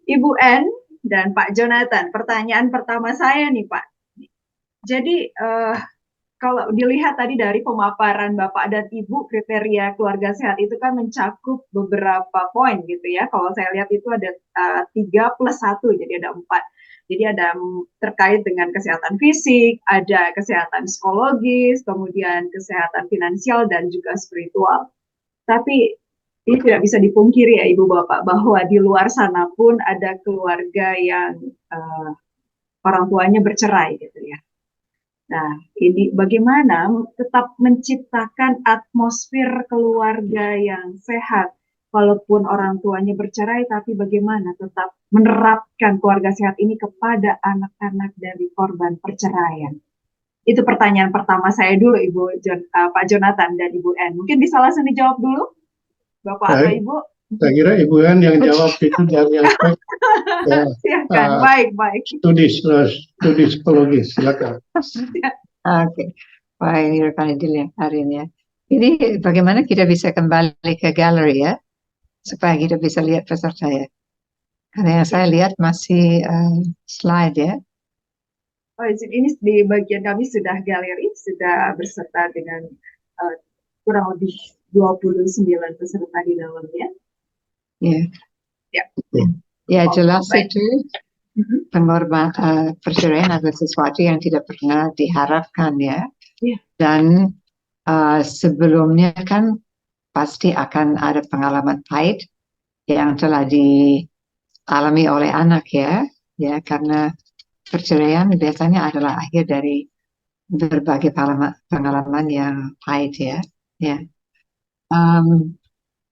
Ibu N dan Pak Jonathan, pertanyaan pertama saya nih Pak. Jadi kalau dilihat tadi dari pemaparan Bapak dan Ibu, kriteria keluarga sehat itu kan mencakup beberapa poin gitu ya. Kalau saya lihat itu ada 3 plus 1, jadi ada 4. Jadi ada terkait dengan kesehatan fisik, ada kesehatan psikologis, kemudian kesehatan finansial, dan juga spiritual. Tapi ini tidak bisa dipungkiri ya Ibu Bapak, bahwa di luar sana pun ada keluarga yang orang tuanya bercerai gitu ya. Nah, ini bagaimana tetap menciptakan atmosfer keluarga yang sehat, walaupun orang tuanya bercerai, tapi bagaimana tetap menerapkan keluarga sehat ini kepada anak-anak dari korban perceraian. Itu pertanyaan pertama saya dulu, Pak Jonathan dan Ibu N. Mungkin bisa langsung dijawab dulu, Bapak atau Ibu? Saya kira Ibu N yang jawab itu dari aspek silakan. Baik. Studi psikologis, silakan. Oke. Wah, ini rekan Idil yang hari ini ya. Ini bagaimana kita bisa kembali ke galeri ya, supaya kita bisa lihat peserta ya. Karena yang saya lihat masih slide ya. Oh, izin, ini di bagian kami sudah galeri, sudah berserta dengan uh, kurang lebih 29 peserta di dalamnya. Ya, Ya, ya oh, jelas baik. itu perceraian adalah sesuatu yang tidak pernah diharapkan ya. Ya. Dan sebelumnya kan pasti akan ada pengalaman pahit yang telah dialami oleh anak ya, karena perceraian biasanya adalah akhir dari berbagai pengalaman yang pahit ya.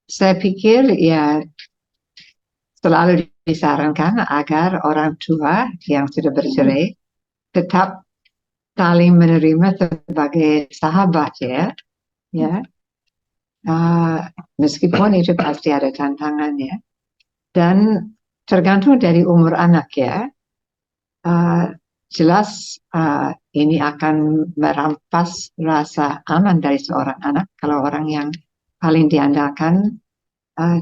Saya pikir ya selalu disarankan agar orang tua yang sudah bercerai tetap saling menerima sebagai sahabat ya. Meskipun itu pasti ada tantangannya dan tergantung dari umur anak ya. Jelas ini akan merampas rasa aman dari seorang anak kalau orang yang paling diandalkan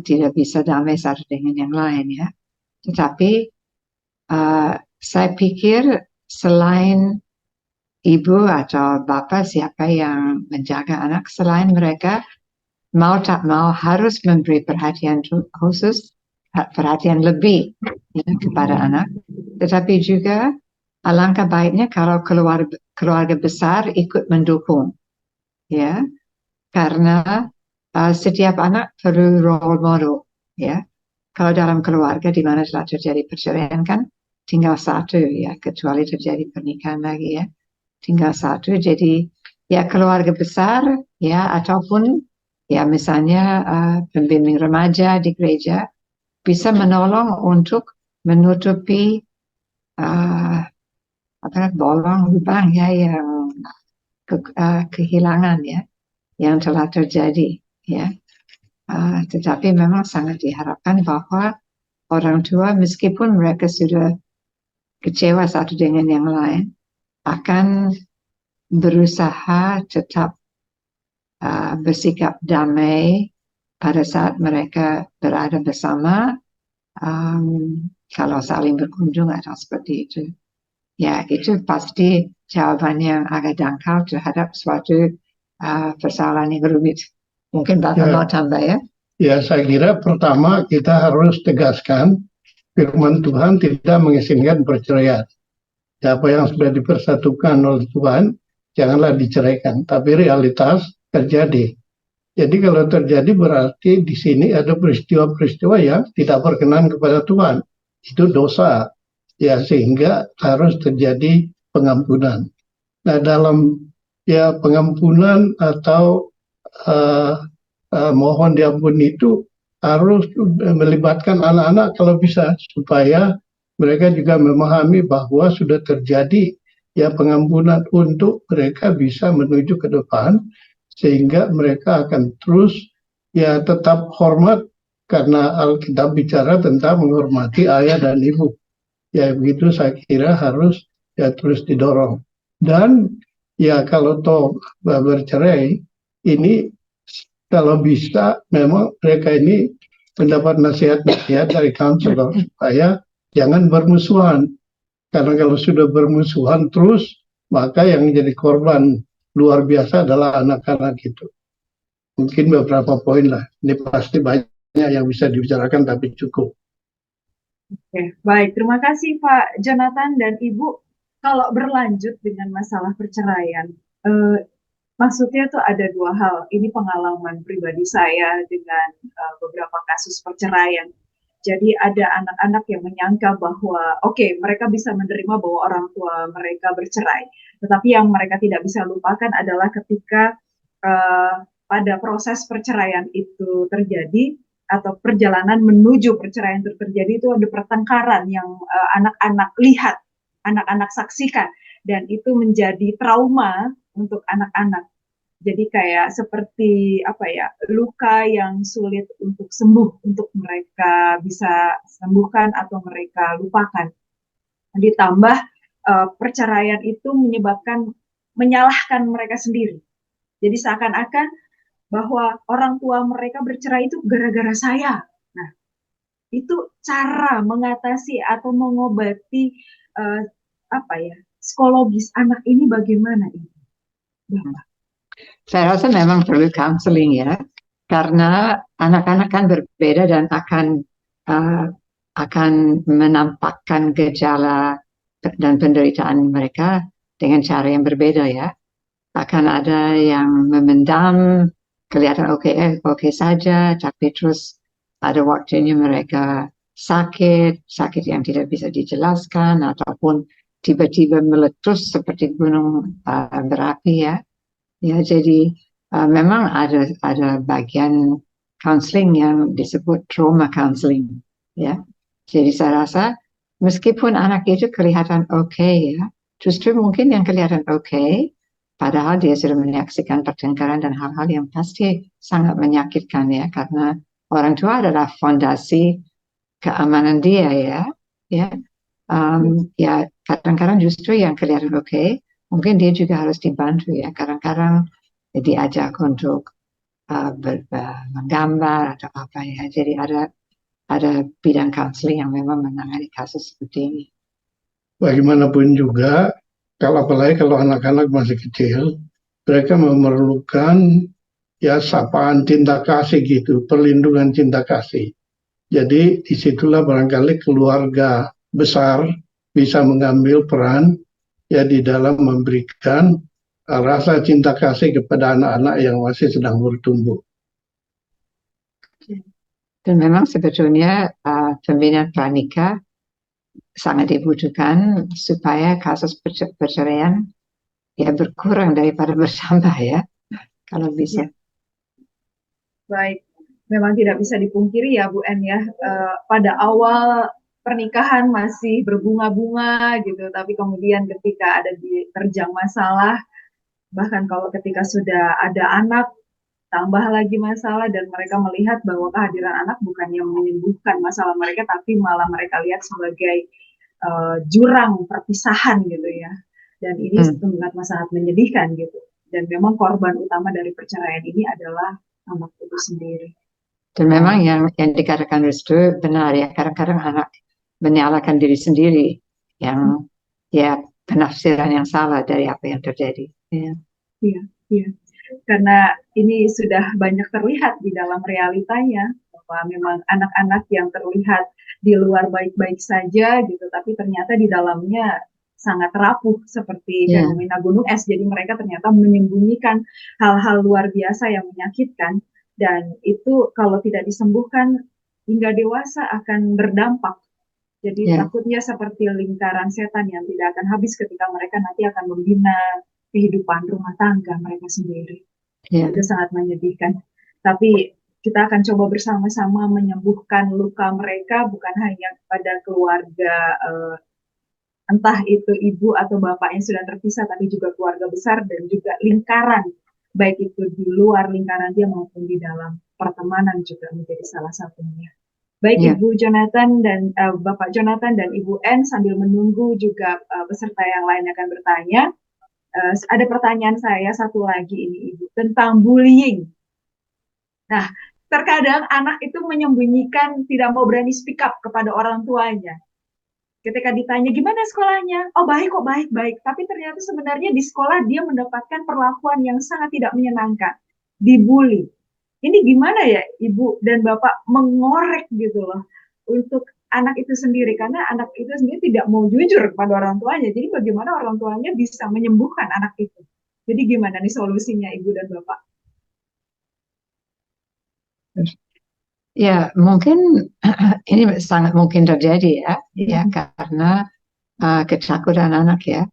tidak bisa damai satu dengan yang lain ya. Tetapi saya pikir selain ibu atau bapak siapa yang menjaga anak, selain mereka mau tak mau harus memberi perhatian khusus, perhatian lebih kepada anak. Tetapi juga alangkah baiknya kalau keluarga besar ikut mendukung, ya, karena setiap anak perlu role model, ya. Kalau dalam keluarga di mana telah terjadi perceraian kan tinggal satu ya, kecuali terjadi pernikahan lagi ya, tinggal satu. Jadi ya keluarga besar ya ataupun ya misalnya pembimbing remaja di gereja bisa menolong untuk menutupi bolong lubang ya yang kehilangan ya yang telah terjadi ya. Tetapi memang sangat diharapkan bahwa orang tua meskipun mereka sudah kecewa satu dengan yang lain akan berusaha tetap bersikap damai pada saat mereka berada bersama, kalau saling berkunjung atau seperti itu. Ya, itu pasti jawaban yang agak dangkal terhadap suatu persoalan yang rumit. Mungkin Bapak mau tambah ya? Ya, saya kira pertama kita harus tegaskan firman Tuhan tidak mengizinkan perceraian. Apa yang sudah dipersatukan oleh Tuhan, janganlah diceraikan. Tapi realitas terjadi. Jadi kalau terjadi berarti di sini ada peristiwa-peristiwa yang tidak berkenan kepada Tuhan. Itu dosa. Ya, sehingga harus terjadi pengampunan. Nah, dalam ya pengampunan atau mohon diampuni itu harus melibatkan anak-anak kalau bisa supaya mereka juga memahami bahwa sudah terjadi ya pengampunan untuk mereka bisa menuju ke depan sehingga mereka akan terus ya tetap hormat karena Alkitab bicara tentang menghormati ayah dan ibu. Ya begitu saya kira harus ya terus didorong. Dan ya kalau toh bercerai ini kalau bisa memang mereka ini mendapat nasihat-nasihat dari konselor supaya jangan bermusuhan. Karena kalau sudah bermusuhan terus, maka yang jadi korban luar biasa adalah anak-anak itu. Mungkin beberapa poin lah. Ini pasti banyak yang bisa dibicarakan tapi cukup. Oke, baik. Terima kasih Pak Jonathan dan Ibu. Kalau berlanjut dengan masalah perceraian, maksudnya tuh ada dua hal. Ini pengalaman pribadi saya dengan beberapa kasus perceraian. Jadi ada anak-anak yang menyangka bahwa mereka bisa menerima bahwa orang tua mereka bercerai. Tetapi yang mereka tidak bisa lupakan adalah ketika pada proses perceraian itu terjadi atau perjalanan menuju perceraian itu terjadi itu ada pertengkaran yang anak-anak lihat, anak-anak saksikan dan itu menjadi trauma untuk anak-anak. Jadi kayak seperti luka yang sulit untuk sembuh, untuk mereka bisa sembuhkan atau mereka lupakan. Ditambah perceraian itu menyalahkan mereka sendiri. Jadi seakan-akan bahwa orang tua mereka bercerai itu gara-gara saya. Nah, itu cara mengatasi atau mengobati psikologis anak ini bagaimana Ibu? Bapak? Saya rasa memang perlu counseling ya, karena anak-anak kan berbeda dan akan menampakkan gejala dan penderitaan mereka dengan cara yang berbeda ya. Akan ada yang memendam, kelihatan oke saja, tapi terus ada waktunya mereka sakit yang tidak bisa dijelaskan, ataupun tiba-tiba meletus seperti gunung berapi ya. Ya, jadi memang ada bagian counseling yang disebut trauma counseling ya. Jadi saya rasa meskipun anak itu kelihatan oke ya, justru mungkin yang kelihatan oke, padahal dia sudah menyaksikan pertengkaran dan hal-hal yang pasti sangat menyakitkan ya, karena orang tua adalah fondasi keamanan dia ya. Ya kadang-kadang justru yang kelihatan oke, mungkin dia juga harus dibantu ya. Kadang-kadang diajak untuk menggambar atau apa ya. Jadi ada bidang counseling yang memang menangani kasus seperti ini. Bagaimanapun juga, apalagi kalau anak-anak masih kecil, mereka memerlukan ya sapaan cinta kasih gitu, perlindungan cinta kasih. Jadi disitulah barangkali keluarga besar bisa mengambil peran ya di dalam memberikan rasa cinta kasih kepada anak-anak yang masih sedang bertumbuh. Dan memang sebetulnya pembinaan pranikah sangat dibutuhkan supaya kasus perceraian ya berkurang daripada bertambah ya, kalau bisa. Baik, memang tidak bisa dipungkiri ya Bu En ya, pada awal pernikahan masih berbunga-bunga gitu, tapi kemudian ketika ada diterjang masalah, bahkan kalau ketika sudah ada anak, tambah lagi masalah, dan mereka melihat bahwa kehadiran anak bukan yang menyembuhkan masalah mereka, tapi malah mereka lihat sebagai jurang perpisahan gitu ya. Dan ini sangat menyedihkan gitu. Dan memang korban utama dari perceraian ini adalah anak itu sendiri. Dan memang yang dikatakan Restu benar ya, kadang-kadang anak menyalahkan diri sendiri yang ya penafsiran yang salah dari apa yang terjadi. Iya. Karena ini sudah banyak terlihat di dalam realitanya, bahwa memang anak-anak yang terlihat di luar baik-baik saja gitu, tapi ternyata di dalamnya sangat rapuh seperti fenomena gunung es. Jadi mereka ternyata menyembunyikan hal-hal luar biasa yang menyakitkan, dan itu kalau tidak disembuhkan hingga dewasa akan berdampak. Jadi takutnya seperti lingkaran setan yang tidak akan habis ketika mereka nanti akan membina kehidupan rumah tangga mereka sendiri. Itu sangat menyedihkan. Tapi kita akan coba bersama-sama menyembuhkan luka mereka, bukan hanya pada keluarga, entah itu ibu atau bapak yang sudah terpisah, tapi juga keluarga besar dan juga lingkaran, baik itu di luar lingkaran dia maupun di dalam pertemanan juga menjadi salah satunya. Baik Ibu Jonathan dan Bapak Jonathan dan Ibu En, sambil menunggu juga peserta yang lain akan bertanya, ada pertanyaan saya satu lagi ini Ibu, tentang bullying. Nah, terkadang anak itu menyembunyikan, tidak mau berani speak up kepada orang tuanya. Ketika ditanya, gimana sekolahnya? Oh baik kok, baik. Tapi ternyata sebenarnya di sekolah dia mendapatkan perlakuan yang sangat tidak menyenangkan. Dibully. Ini gimana ya Ibu dan Bapak mengorek gitu loh untuk anak itu sendiri, karena anak itu sendiri tidak mau jujur kepada orang tuanya. Jadi bagaimana orang tuanya bisa menyembuhkan anak itu? Jadi gimana nih solusinya Ibu dan Bapak? Ya mungkin ini sangat mungkin terjadi ya karena ketakutan anak ya,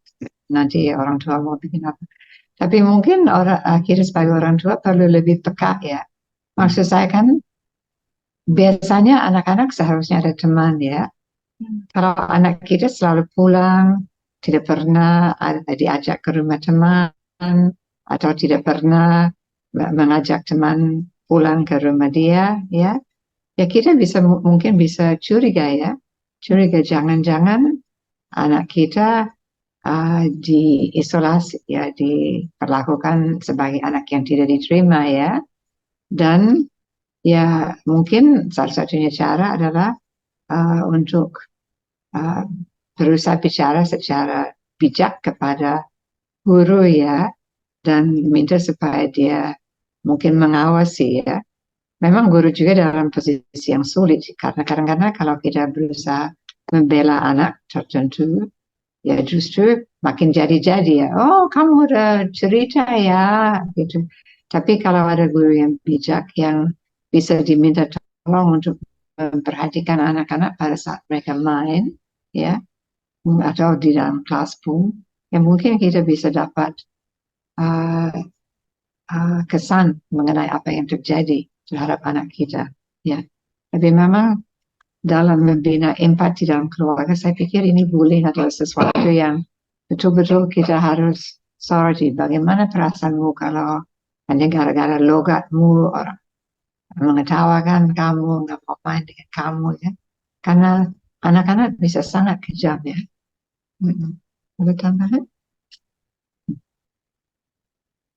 nanti orang tua mau bikin apa. Tapi mungkin kita sebagai orang tua perlu lebih peka ya. Maksud saya kan biasanya anak-anak seharusnya ada teman ya. Kalau anak kita selalu pulang, tidak pernah diajak ke rumah teman, atau tidak pernah mengajak teman pulang ke rumah dia, ya kita mungkin bisa curiga jangan-jangan anak kita diisolasi ya, diperlakukan sebagai anak yang tidak diterima ya. Dan ya mungkin salah satunya cara adalah untuk berusaha bicara secara bijak kepada guru ya, dan minta supaya dia mungkin mengawasi ya. Memang guru juga dalam posisi yang sulit, karena kadang-kadang kalau kita berusaha membela anak tertentu, ya justru makin jadi-jadi ya. Oh, kamu udah cerita ya, gitu. Tapi kalau ada guru yang bijak, yang bisa diminta tolong untuk memperhatikan anak-anak pada saat mereka main, ya, atau di dalam kelas pun, ya mungkin kita bisa dapat uh, kesan mengenai apa yang terjadi terhadap anak kita, ya. Tapi memang dalam membina empati dalam keluarga, saya pikir ini bullying adalah sesuatu yang betul-betul kita harus soroti. Bagaimana perasaanmu kalau hanya gara-gara logatmu orang mengetawakan kamu, nggak mau main dengan kamu ya? Karena anak-anak bisa sangat kejam ya. Ada tambahan?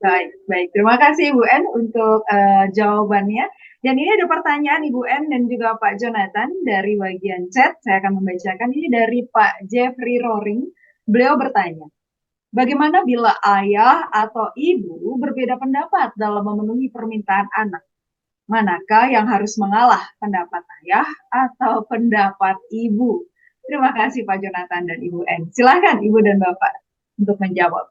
Baik. Terima kasih Ibu En untuk jawabannya. Dan ini ada pertanyaan Ibu En dan juga Pak Jonathan dari bagian chat. Saya akan membacakan ini dari Pak Jeffrey Roring. Beliau bertanya, bagaimana bila ayah atau ibu berbeda pendapat dalam memenuhi permintaan anak? Manakah yang harus mengalah, pendapat ayah atau pendapat ibu? Terima kasih Pak Jonathan dan Ibu En. Silakan Ibu dan Bapak untuk menjawab.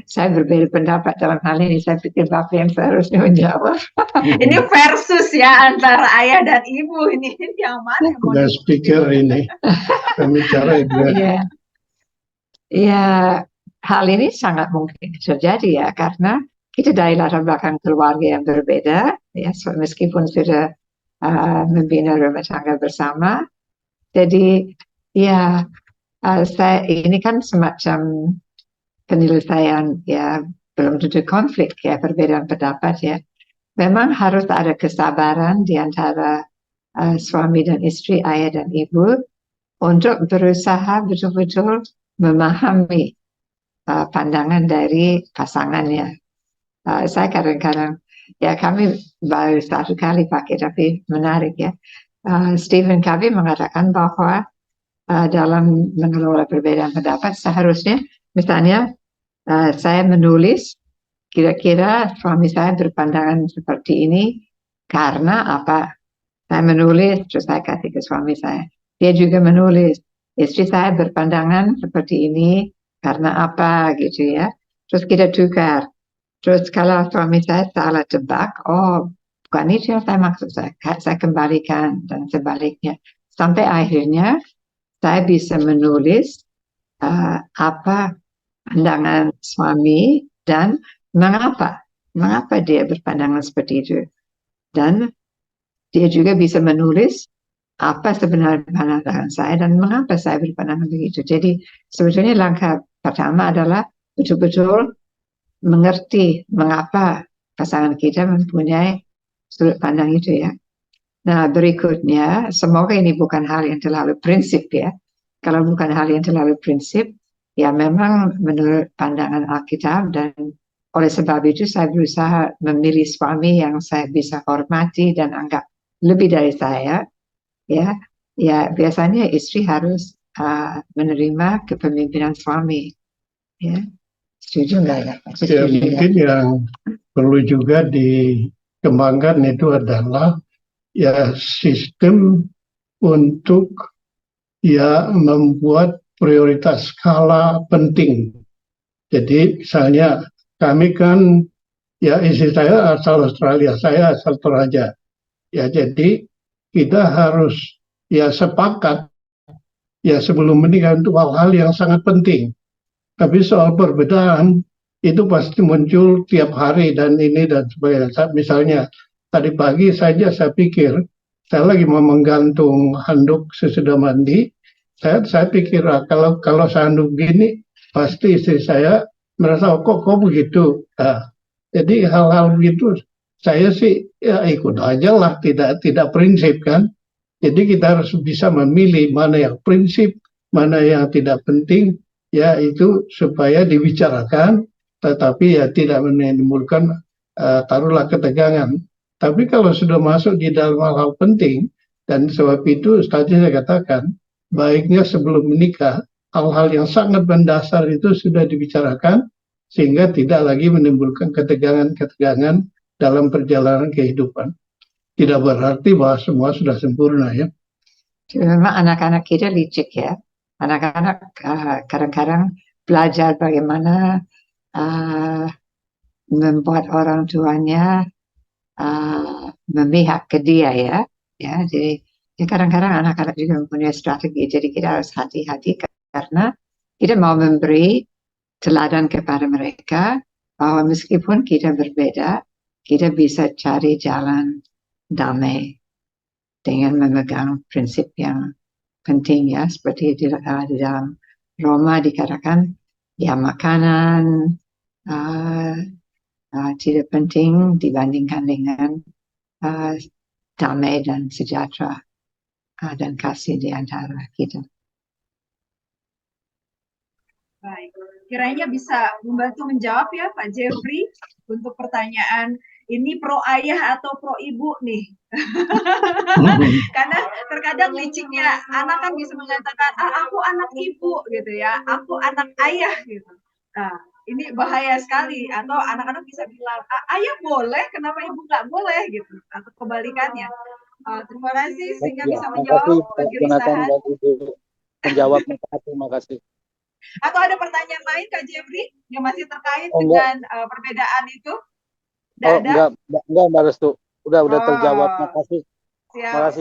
Saya berbeda pendapat dalam hal ini. Saya pikir Bapak yang seharusnya menjawab. Ini versus ya antara ayah dan ibu ini. Yang mana yang mau speaker ini pembicara itu. Ya, hal ini sangat mungkin terjadi ya, karena kita dari latar belakang keluarga yang berbeda, ya, meskipun sudah membina rumah tangga bersama. Jadi ya, ini kan semacam penyelesaian ya, belum tentu konflik ya, perbedaan pendapat ya. Memang harus ada kesabaran di antara suami dan istri, ayah dan ibu, untuk berusaha betul-betul memahami pandangan dari pasangannya. Saya kadang-kadang, ya kami baru satu kali pakai, tapi menarik ya. Stephen Covey mengatakan bahwa dalam mengelola perbedaan pendapat seharusnya, misalnya saya menulis, kira-kira suami saya berpandangan seperti ini karena apa? Saya menulis, terus saya kasih ke suami saya. Dia juga menulis, istri saya berpandangan seperti ini karena apa gitu ya. Terus kita tukar. Terus kalau suami saya salah tebak, oh bukan itu yang saya maksud, saya kembalikan dan sebaliknya. Sampai akhirnya saya bisa menulis apa pandangan suami dan mengapa dia berpandangan seperti itu. Dan dia juga bisa menulis apa sebenarnya pandangan saya dan mengapa saya berpandangan begitu. Jadi sebetulnya langkah pertama adalah betul-betul mengerti mengapa pasangan kita mempunyai sudut pandang itu ya. Nah berikutnya, semoga ini bukan hal yang terlalu prinsip ya. Kalau bukan hal yang terlalu prinsip, ya memang menurut pandangan Alkitab, dan oleh sebab itu saya berusaha memilih suami yang saya bisa hormati dan anggap lebih dari saya, ya biasanya istri harus menerima kepemimpinan suami, ya. Setuju nggak ya? Ya mungkin yang perlu juga dikembangkan itu adalah ya sistem untuk ya membuat prioritas skala penting. Jadi misalnya kami kan, ya istri saya asal Australia, saya asal Toraja. Ya jadi kita harus ya sepakat ya sebelum menikah untuk hal-hal yang sangat penting. Tapi soal perbedaan itu pasti muncul tiap hari dan ini dan sebagainya. Misalnya tadi pagi saja saya pikir saya lagi mau menggantung handuk sesudah mandi. Saya pikir kalau saya handuk gini pasti istri saya merasa kok begitu. Nah, jadi hal-hal begitu saya sih ya ikut aja lah, tidak prinsip kan. Jadi kita harus bisa memilih mana yang prinsip, mana yang tidak penting, ya itu supaya dibicarakan, tetapi ya tidak menimbulkan taruhlah ketegangan. Tapi kalau sudah masuk di dalam hal-hal penting, dan sebab itu tadi saya katakan, baiknya sebelum menikah hal-hal yang sangat mendasar itu sudah dibicarakan sehingga tidak lagi menimbulkan ketegangan-ketegangan dalam perjalanan kehidupan. Tidak berarti bahwa semua sudah sempurna ya. Memang anak-anak kita licik ya. Anak-anak kadang-kadang belajar bagaimana membuat orang tuanya memihak ke dia ya. Jadi kadang-kadang anak-anak juga mempunyai strategi. Jadi kita harus hati-hati karena kita mau memberi teladan kepada mereka bahwa meskipun kita berbeda, kita bisa cari jalan damai dengan memegang prinsip yang penting ya, seperti di dalam Roma dikatakan ya makanan tidak penting dibandingkan dengan damai dan sejahtera dan kasih di antara kita. Baik, kiranya bisa membantu menjawab ya Pak Jeffrey untuk pertanyaan ini pro ayah atau pro ibu nih. Karena terkadang liciknya anak kan bisa mengatakan aku anak ibu gitu ya, aku anak ayah gitu. Nah, ini bahaya sekali. Atau anak-anak bisa bilang ayah boleh, kenapa ibu nggak boleh gitu, atau kebalikannya. Terima kasih sehingga bisa menjawab kegelisahan. Menjawab, terima kasih. Atau ada pertanyaan lain Kak Jeffrey yang masih terkait dengan perbedaan itu? Enggak Mbak Restu. Udah terjawab. Makasih. Siap.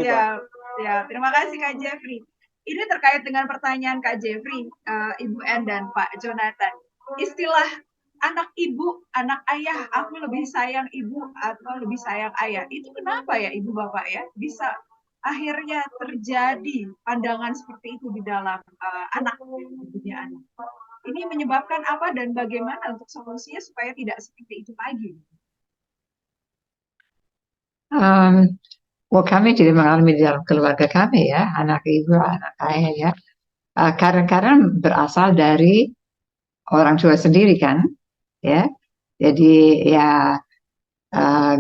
Terima kasih Kak Jeffrey. Ini terkait dengan pertanyaan Kak Jeffrey, Ibu Ann dan Pak Jonathan. Istilah anak ibu, anak ayah, aku lebih sayang ibu atau lebih sayang ayah. Itu kenapa ya Ibu Bapak ya bisa akhirnya terjadi pandangan seperti itu di dalam dunia anak. Ini menyebabkan apa dan bagaimana untuk solusinya supaya tidak seperti itu lagi? Kami tidak mengalami di dalam keluarga kami ya, anak ibu, anak ayah ya. Kadang-kadang berasal dari orang tua sendiri kan, ya. Jadi ya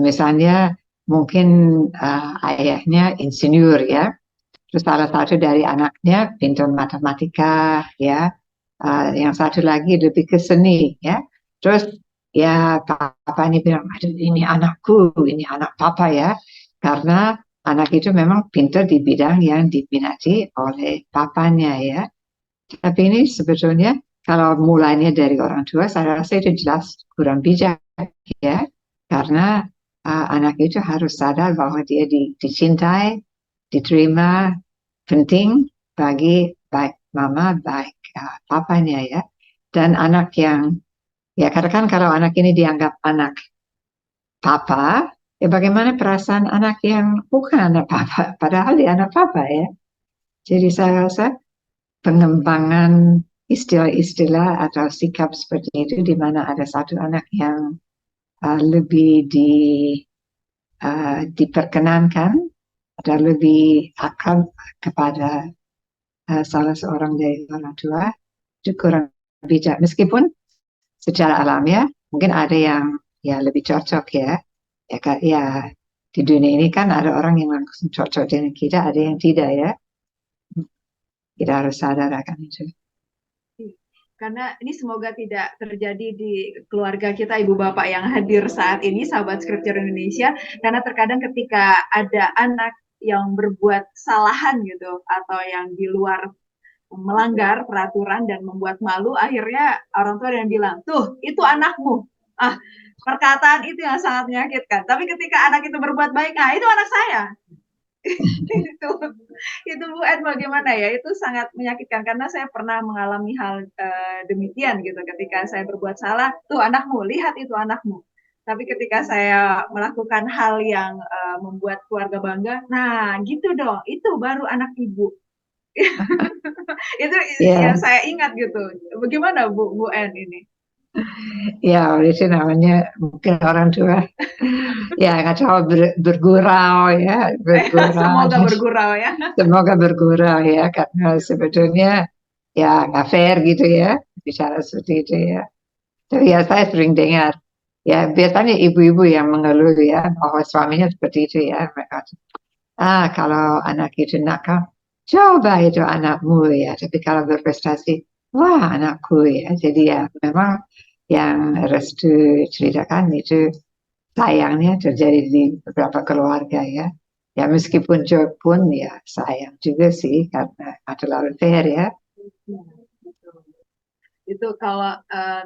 misalnya mungkin ayahnya insinyur ya, terus salah satu dari anaknya pintar matematika ya, yang satu lagi lebih ke seni ya, terus ya papa ini bilang ini anakku, ini anak papa ya, karena anak itu memang pintar di bidang yang diminati oleh papanya ya. Tapi ini sebetulnya kalau mulainya dari orang tua, saya rasa itu jelas kurang bijak ya, karena anak itu harus sadar bahwa dia dicintai, diterima, penting bagi baik mama, baik papanya ya. Dan anak yang, ya katakan kalau anak ini dianggap anak papa, ya bagaimana perasaan anak yang bukan anak papa, padahal dia anak papa ya. Jadi saya rasa pengembangan istilah-istilah atau sikap seperti itu di mana ada satu anak yang lebih diperkenankan atau lebih akrab kepada salah seorang dari orang tua itu kurang bijak. Meskipun secara alamiah mungkin ada yang ya lebih cocok ya. Ya di dunia ini kan ada orang yang langsung cocok dengan kita, ada yang tidak ya. Kita harus sadar akan itu. Karena ini semoga tidak terjadi di keluarga kita, Ibu Bapak yang hadir saat ini, sahabat Scripture Indonesia. Karena terkadang ketika ada anak yang berbuat kesalahan gitu, atau yang di luar melanggar peraturan dan membuat malu, akhirnya orang tua yang bilang, tuh itu anakmu. Perkataan itu yang sangat menyakitkan. Tapi ketika anak itu berbuat baik, itu anak saya. itu Bu Ed bagaimana ya, itu sangat menyakitkan karena saya pernah mengalami hal demikian gitu, ketika saya berbuat salah, tuh anakmu, lihat itu anakmu. Tapi ketika saya melakukan hal yang membuat keluarga bangga, nah gitu dong, itu baru anak ibu. Itu yang saya ingat gitu. Bagaimana Bu En ini? Ya, itu namanya mungkin orang tua ya nggak tahu bergurau ya, Semoga bergurau ya. Semoga bergurau ya, karena sebetulnya ya nggak fair gitu ya bicara seperti itu ya. Tapi ya saya sering dengar ya, biasanya ibu-ibu yang mengeluh ya bahwa suaminya seperti itu ya, mereka kalau anak itu nakal coba itu anakmu ya, tapi kalau berprestasi, wah anakku ya. Jadi ya memang yang Restu ceritakan itu sayangnya terjadi di beberapa keluarga ya. Ya meskipun joke pun ya sayang juga sih karena terlalu fair ya. Itu kalau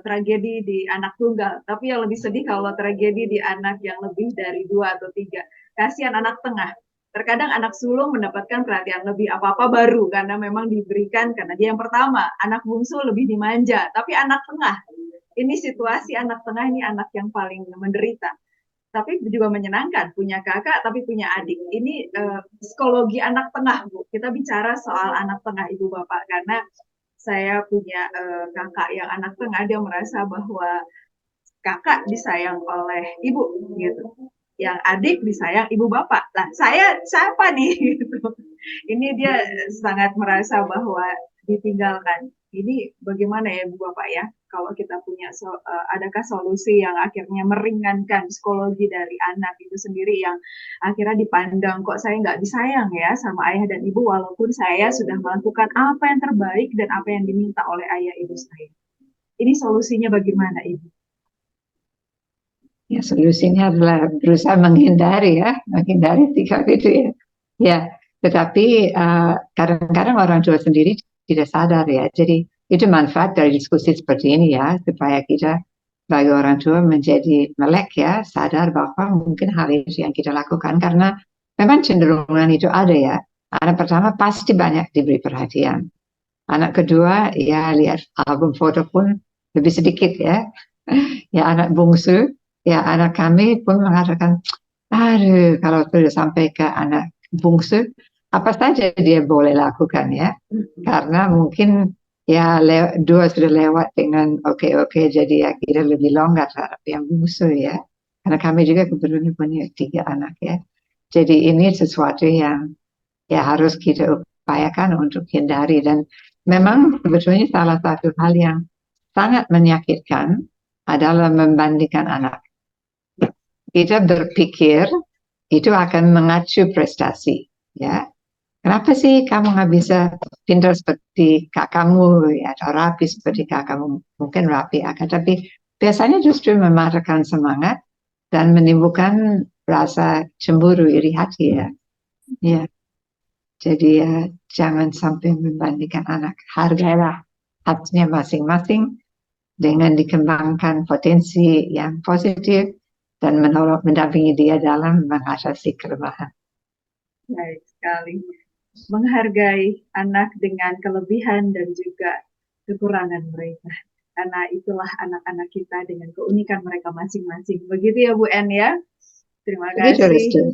tragedi di anak tunggal, tapi yang lebih sedih kalau tragedi di anak yang lebih dari 2 atau 3. Kasihan anak tengah. Terkadang anak sulung mendapatkan perhatian lebih apa-apa baru karena memang diberikan karena dia yang pertama. Anak bungsu lebih dimanja, tapi anak tengah. Ini situasi anak tengah ini anak yang paling menderita. Tapi juga menyenangkan punya kakak tapi punya adik. Ini psikologi anak tengah, Bu. Kita bicara soal anak tengah Ibu Bapak karena saya punya kakak yang anak tengah, dia merasa bahwa kakak disayang oleh ibu gitu, yang adik disayang ibu bapak. Nah saya siapa nih gitu. Ini dia sangat merasa bahwa ditinggalkan. Ini bagaimana ya Bu Bapak ya, kalau kita punya adakah solusi yang akhirnya meringankan psikologi dari anak itu sendiri yang akhirnya dipandang kok saya nggak disayang ya sama ayah dan ibu walaupun saya sudah melakukan apa yang terbaik dan apa yang diminta oleh ayah ibu saya. Ini solusinya bagaimana Ibu? Ya solusinya adalah berusaha menghindari sikap itu ya. Ya, tetapi kadang-kadang orang tua sendiri tidak sadar ya. Jadi itu manfaat dari diskusi seperti ini ya, supaya kita bagi orang tua menjadi melek ya, sadar bahwa mungkin hal itu yang kita lakukan karena memang cenderungan itu ada ya. Anak pertama pasti banyak diberi perhatian. Anak kedua ya lihat album foto pun lebih sedikit ya. Ya anak bungsu, ya anak kami pun mengatakan, aduh kalau sudah sampai ke anak bungsu, apa saja dia boleh lakukan ya. Karena mungkin ya dua sudah lewat dengan oke, jadi ya kita lebih longgar terhadap yang bungsu ya. Karena kami juga kebetulan punya 3 anak ya. Jadi ini sesuatu yang ya harus kita upayakan untuk hindari dan memang sebetulnya salah satu hal yang sangat menyakitkan adalah membandingkan anak. Kita berpikir itu akan mengacu prestasi, ya. Kenapa sih kamu nggak bisa pintar seperti kakakmu, ya, atau rapi seperti kakakmu? Mungkin rapi akan, tapi biasanya justru mematahkan semangat dan menimbulkan rasa cemburu, iri hati, ya. Ya. Jadi ya jangan sampai membandingkan anak. Hargailah hatinya masing-masing dengan dikembangkan potensi yang positif dan mendampingi dia dalam mengatasi kelemahan. Baik sekali. Menghargai anak dengan kelebihan dan juga kekurangan mereka. Karena itulah anak-anak kita dengan keunikan mereka masing-masing. Begitu ya Bu En ya. Terima kasih.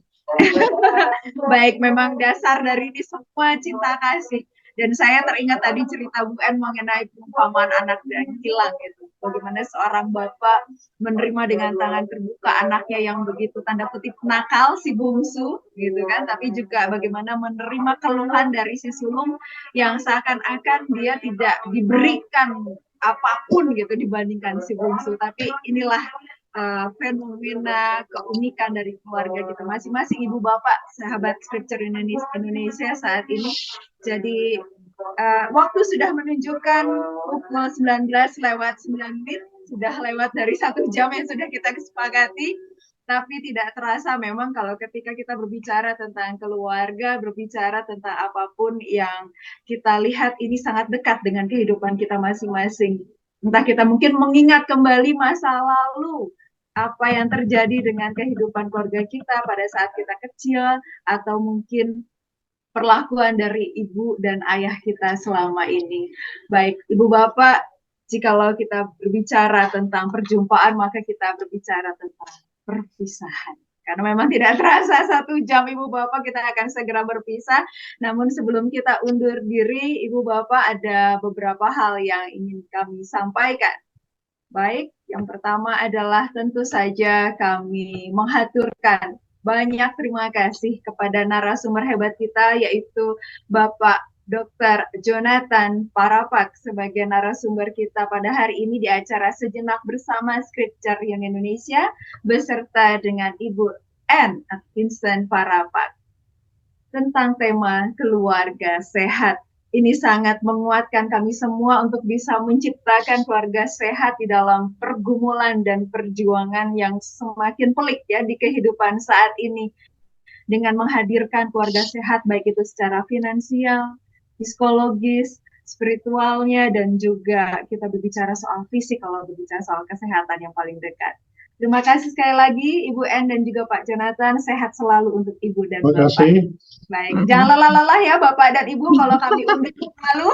Baik, memang dasar dari ini semua cinta kasih. Dan saya teringat tadi cerita Bu En mengenai perumpamaan anak yang hilang itu. Bagaimana seorang bapak menerima dengan tangan terbuka anaknya yang begitu tanda kutip nakal, si bungsu, gitu kan. Tapi juga bagaimana menerima keluhan dari si sulung yang seakan-akan dia tidak diberikan apapun gitu dibandingkan si bungsu. Tapi inilah fenomena keunikan dari keluarga kita masing-masing ibu bapak sahabat Scripture Indonesia saat ini. Jadi waktu sudah menunjukkan pukul 19:09, sudah lewat dari 1 jam yang sudah kita kesepakati. Tapi tidak terasa memang kalau ketika kita berbicara tentang keluarga, berbicara tentang apapun yang kita lihat ini sangat dekat dengan kehidupan kita masing-masing. Entah kita mungkin mengingat kembali masa lalu, apa yang terjadi dengan kehidupan keluarga kita pada saat kita kecil, atau mungkin perlakuan dari ibu dan ayah kita selama ini. Baik, Ibu Bapak, jikalau kita berbicara tentang perjumpaan, maka kita berbicara tentang perpisahan. Karena memang tidak terasa 1 jam Ibu Bapak kita akan segera berpisah. Namun sebelum kita undur diri, Ibu Bapak ada beberapa hal yang ingin kami sampaikan. Baik, yang pertama adalah tentu saja kami menghaturkan banyak terima kasih kepada narasumber hebat kita, yaitu Bapak Dr. Jonathan Parapak sebagai narasumber kita pada hari ini di acara Sejenak Bersama Scripture Indonesia beserta dengan Ibu N. Vincent Parapak. tentang tema keluarga sehat. Ini sangat menguatkan kami semua untuk bisa menciptakan keluarga sehat di dalam pergumulan dan perjuangan yang semakin pelik ya di kehidupan saat ini. Dengan menghadirkan keluarga sehat baik itu secara finansial, psikologis, spiritualnya, dan juga kita berbicara soal fisik kalau berbicara soal kesehatan yang paling dekat. Terima kasih sekali lagi Ibu En dan juga Pak Jonathan. Sehat selalu untuk Ibu dan Terima Bapak. kasih. Baik, jangan lelah-lelah ya Bapak dan Ibu kalau kami undang selalu.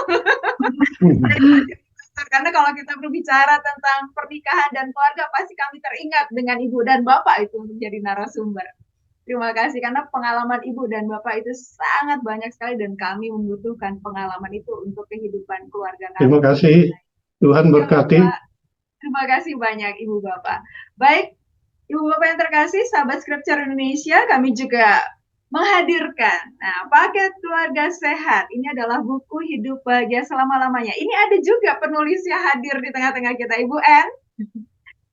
Karena kalau kita berbicara tentang pernikahan dan keluarga, pasti kami teringat dengan Ibu dan Bapak itu menjadi narasumber. Terima kasih karena pengalaman Ibu dan Bapak itu sangat banyak sekali dan kami membutuhkan pengalaman itu untuk kehidupan keluarga kami. Terima kasih. Tuhan berkati. Terima kasih banyak Ibu Bapak. Baik, Ibu Bapak yang terkasih, sahabat Scripture Indonesia, kami juga menghadirkan paket keluarga sehat. Ini adalah buku hidup bahagia selama-lamanya. Ini ada juga penulisnya hadir di tengah-tengah kita, Ibu En.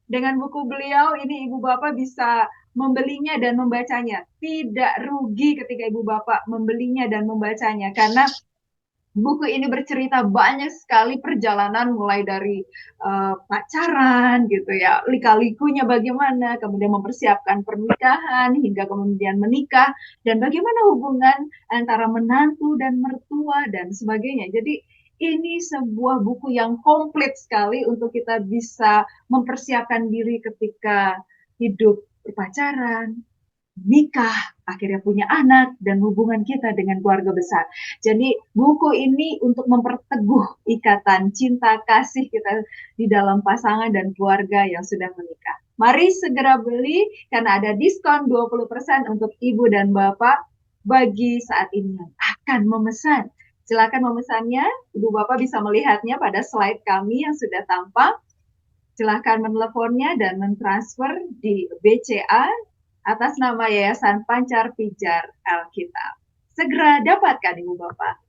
Dengan buku beliau ini Ibu Bapak bisa membelinya dan membacanya. Tidak rugi ketika Ibu Bapak membelinya dan membacanya karena buku ini bercerita banyak sekali perjalanan mulai dari pacaran gitu ya, lika-likunya bagaimana, kemudian mempersiapkan pernikahan hingga kemudian menikah dan bagaimana hubungan antara menantu dan mertua dan sebagainya. Jadi ini sebuah buku yang komplit sekali untuk kita bisa mempersiapkan diri ketika hidup berpacaran, nikah, akhirnya punya anak, dan hubungan kita dengan keluarga besar. Jadi buku ini untuk memperteguh ikatan cinta kasih kita di dalam pasangan dan keluarga yang sudah menikah. Mari segera beli karena ada diskon 20% untuk Ibu dan Bapak bagi saat ini yang akan memesan. Silakan memesannya, Ibu Bapak bisa melihatnya pada slide kami yang sudah tampak. Silakan meneleponnya dan mentransfer di BCA atas nama Yayasan Pancar Pijar Alkitab. Segera dapatkan Ibu Bapak.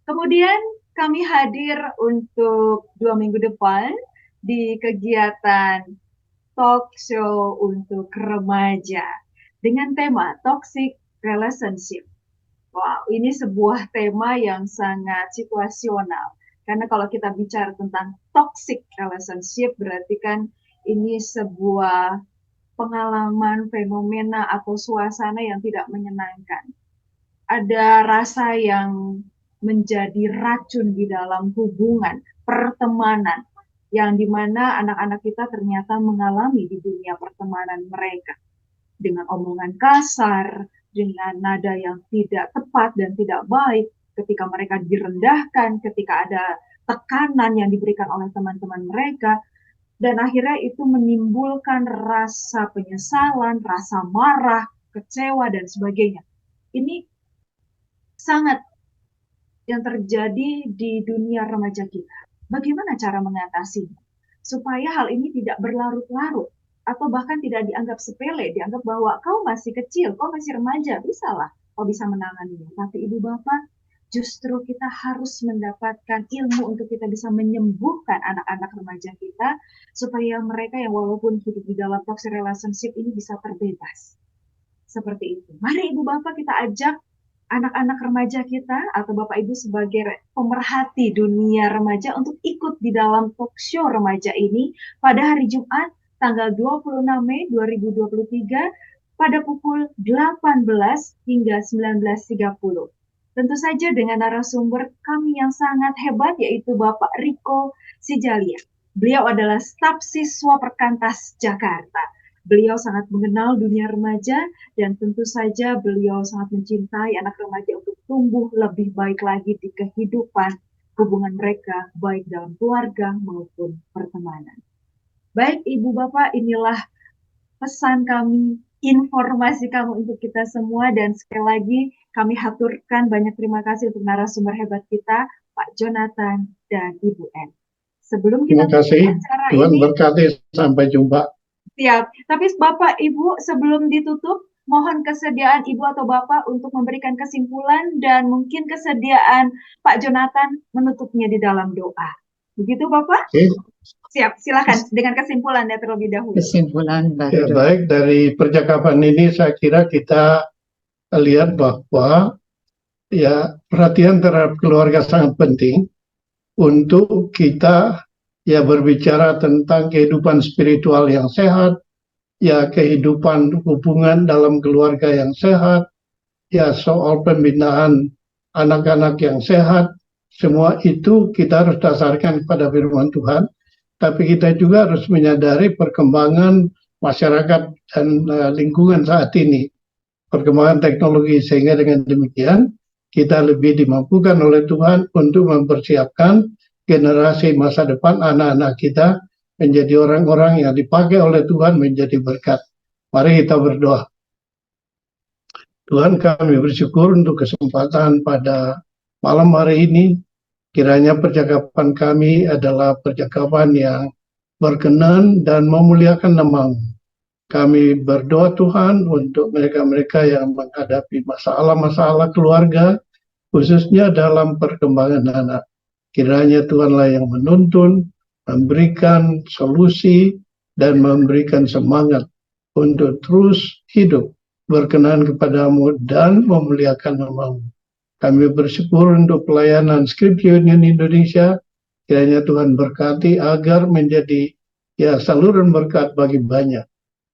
Kemudian kami hadir untuk 2 minggu depan di kegiatan talk show untuk remaja dengan tema Toxic Relationship. Wow, ini sebuah tema yang sangat situasional. Karena kalau kita bicara tentang toxic relationship berarti kan ini sebuah pengalaman, fenomena, atau suasana yang tidak menyenangkan. Ada rasa yang menjadi racun di dalam hubungan, pertemanan, yang dimana anak-anak kita ternyata mengalami di dunia pertemanan mereka. Dengan omongan kasar, dengan nada yang tidak tepat dan tidak baik, ketika mereka direndahkan, ketika ada tekanan yang diberikan oleh teman-teman mereka, dan akhirnya itu menimbulkan rasa penyesalan, rasa marah, kecewa, dan sebagainya. Ini sangat yang terjadi di dunia remaja kita. Bagaimana cara mengatasinya? Supaya hal ini tidak berlarut-larut, atau bahkan tidak dianggap sepele, dianggap bahwa kau masih kecil, kau masih remaja, bisalah kau bisa menanganinya. Tapi Ibu Bapak, justru kita harus mendapatkan ilmu untuk kita bisa menyembuhkan anak-anak remaja kita supaya mereka yang walaupun hidup di dalam toxic relationship ini bisa terbebas. Seperti itu. Mari Ibu Bapak kita ajak anak-anak remaja kita atau Bapak Ibu sebagai pemerhati dunia remaja untuk ikut di dalam talk show remaja ini pada hari Jumat tanggal 26 Mei 2023 pada pukul 18 hingga 19.30. Tentu saja dengan narasumber kami yang sangat hebat yaitu Bapak Riko Sijalia. Beliau adalah staf siswa Perkantas Jakarta. Beliau sangat mengenal dunia remaja dan tentu saja beliau sangat mencintai anak remaja untuk tumbuh lebih baik lagi di kehidupan hubungan mereka baik dalam keluarga maupun pertemanan. Baik Ibu Bapak, inilah pesan kami, informasi kamu untuk kita semua dan sekali lagi kami haturkan banyak terima kasih untuk narasumber hebat kita, Pak Jonathan dan Ibu En. Sebelum kita terima kasih, Tuhan ini, berkati, sampai jumpa. Siap, tapi Bapak Ibu sebelum ditutup, mohon kesediaan Ibu atau Bapak untuk memberikan kesimpulan dan mungkin kesediaan Pak Jonathan menutupnya di dalam doa. Begitu Bapak? Oke. Siap, silakan dengan kesimpulannya terlebih dahulu. Kesimpulan baru. Ya, baik, dari percakapan ini saya kira kita lihat bahwa ya perhatian terhadap keluarga sangat penting untuk kita ya berbicara tentang kehidupan spiritual yang sehat, ya kehidupan hubungan dalam keluarga yang sehat, ya soal pembinaan anak-anak yang sehat. Semua itu kita harus dasarkan pada firman Tuhan, tapi kita juga harus menyadari perkembangan masyarakat dan lingkungan saat ini, perkembangan teknologi, sehingga dengan demikian kita lebih dimampukan oleh Tuhan untuk mempersiapkan generasi masa depan anak-anak kita menjadi orang-orang yang dipakai oleh Tuhan menjadi berkat. Mari kita berdoa. Tuhan, kami bersyukur untuk kesempatan pada malam hari ini. Kiranya percakapan kami adalah percakapan yang berkenan dan memuliakan nama-Mu. Kami berdoa Tuhan untuk mereka-mereka yang menghadapi masalah-masalah keluarga, khususnya dalam perkembangan anak. Kiranya Tuhanlah yang menuntun, memberikan solusi, dan memberikan semangat untuk terus hidup berkenan kepada-Mu dan memuliakan nama-Mu. Kami bersyukur untuk pelayanan Scripture Union Indonesia. Kiranya Tuhan berkati agar menjadi ya saluran berkat bagi banyak.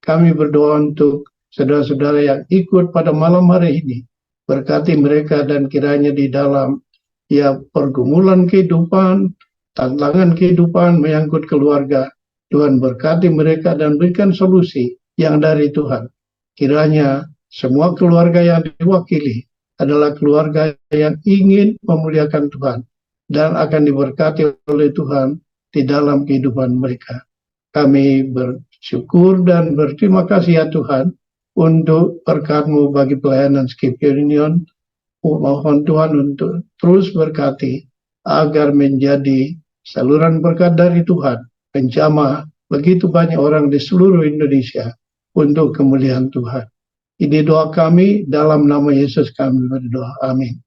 Kami berdoa untuk saudara-saudara yang ikut pada malam hari ini. Berkati mereka dan kiranya di dalam ya pergumulan kehidupan, tantangan kehidupan menyangkut keluarga, Tuhan berkati mereka dan berikan solusi yang dari Tuhan. Kiranya semua keluarga yang diwakili adalah keluarga yang ingin memuliakan Tuhan dan akan diberkati oleh Tuhan di dalam kehidupan mereka. Kami bersyukur dan berterima kasih ya Tuhan untuk berkat-Mu bagi pelayanan Scripture Union. Mohon Tuhan untuk terus berkati agar menjadi saluran berkat dari Tuhan, menjamah begitu banyak orang di seluruh Indonesia untuk kemuliaan Tuhan. Ini doa kami, dalam nama Yesus kami berdoa. Amin.